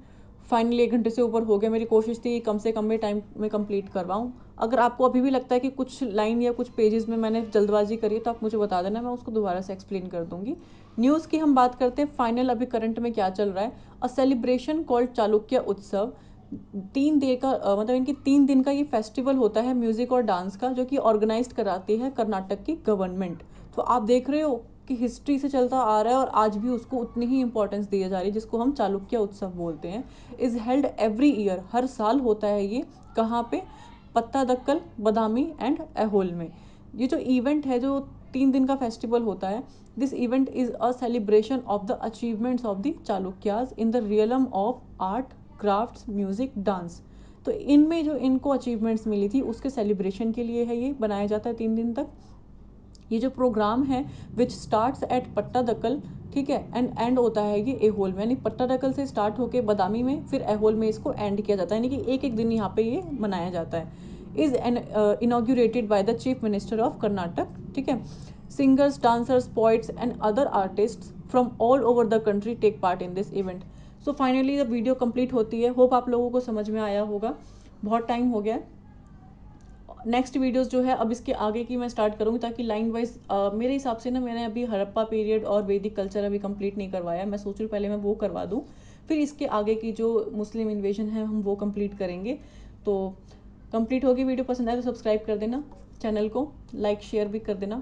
फाइनली 1 घंटे से ऊपर हो गया, मेरी कोशिश थी कम से कम में टाइम में कंप्लीट करवाऊँ। अगर आपको अभी भी लगता है कि कुछ लाइन या कुछ पेजेस में मैंने जल्दबाजी करी है तो आप मुझे बता देना, मैं उसको दोबारा से एक्सप्लेन कर दूंगी। न्यूज़ की हम बात करते हैं, फाइनल अभी करंट में क्या चल रहा है। अ सेलिब्रेशन कॉल्ड चालुक्य उत्सव, 3 दिन का मतलब इनकी 3 दिन का ये फेस्टिवल होता है म्यूजिक और डांस का, जो कि ऑर्गेनाइज कराती है कर्नाटक की गवर्नमेंट। तो आप देख रहे हो कि हिस्ट्री से चलता आ रहा है और आज भी उसको उतनी ही इंपॉर्टेंस दी जा रही है, जिसको हम चालुक्य उत्सव बोलते हैं। इज़ हेल्ड एवरी ईयर, हर साल होता है ये, कहाँ पे, पत्तादक्कल, बादामी एंड ऐहोल में। ये जो इवेंट है, जो 3 दिन का फेस्टिवल होता है, this event is a celebration of the achievements of the Chalukyas in the realm of art, crafts, music, dance. तो इनमें जो इनको अचीवमेंट्स मिली थी उसके सेलिब्रेशन के लिए है, ये बनाया जाता है 3 दिन तक। ये जो प्रोग्राम है विच स्टार्ट्स एट पट्टादकल, ठीक है, एंड होता है ये ऐहोल में, यानी पट्टादकल से स्टार्ट होकर बादामी में, फिर ऐहोल में इसको एंड किया जाता है, यानी कि एक दिन यहाँ पे ये मनाया जाता है। Is inaugurated by the chief minister of Karnataka, ठीक है। Singers, dancers, poets and other artist from all over the country take part in this event. So finally जब वीडियो कंप्लीट होती है, होप आप लोगों को समझ में आया होगा, बहुत टाइम हो गया। नेक्स्ट वीडियोस जो है अब इसके आगे की मैं स्टार्ट करूँगी, ताकि लाइन वाइज मेरे हिसाब से ना, मैंने अभी हड़प्पा पीरियड और वैदिक कल्चर अभी कंप्लीट नहीं करवाया, मैं सोच रही हूँ पहले मैं वो करवा दूँ, फिर इसके आगे की जो मुस्लिम इन्वेजन है हम वो कंप्लीट करेंगे। तो कंप्लीट होगी, वीडियो पसंद आए तो सब्सक्राइब कर देना, चैनल को लाइक शेयर भी कर देना,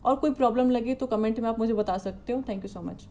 और कोई प्रॉब्लम लगे तो कमेंट में आप मुझे बता सकते हो। Thank you so much.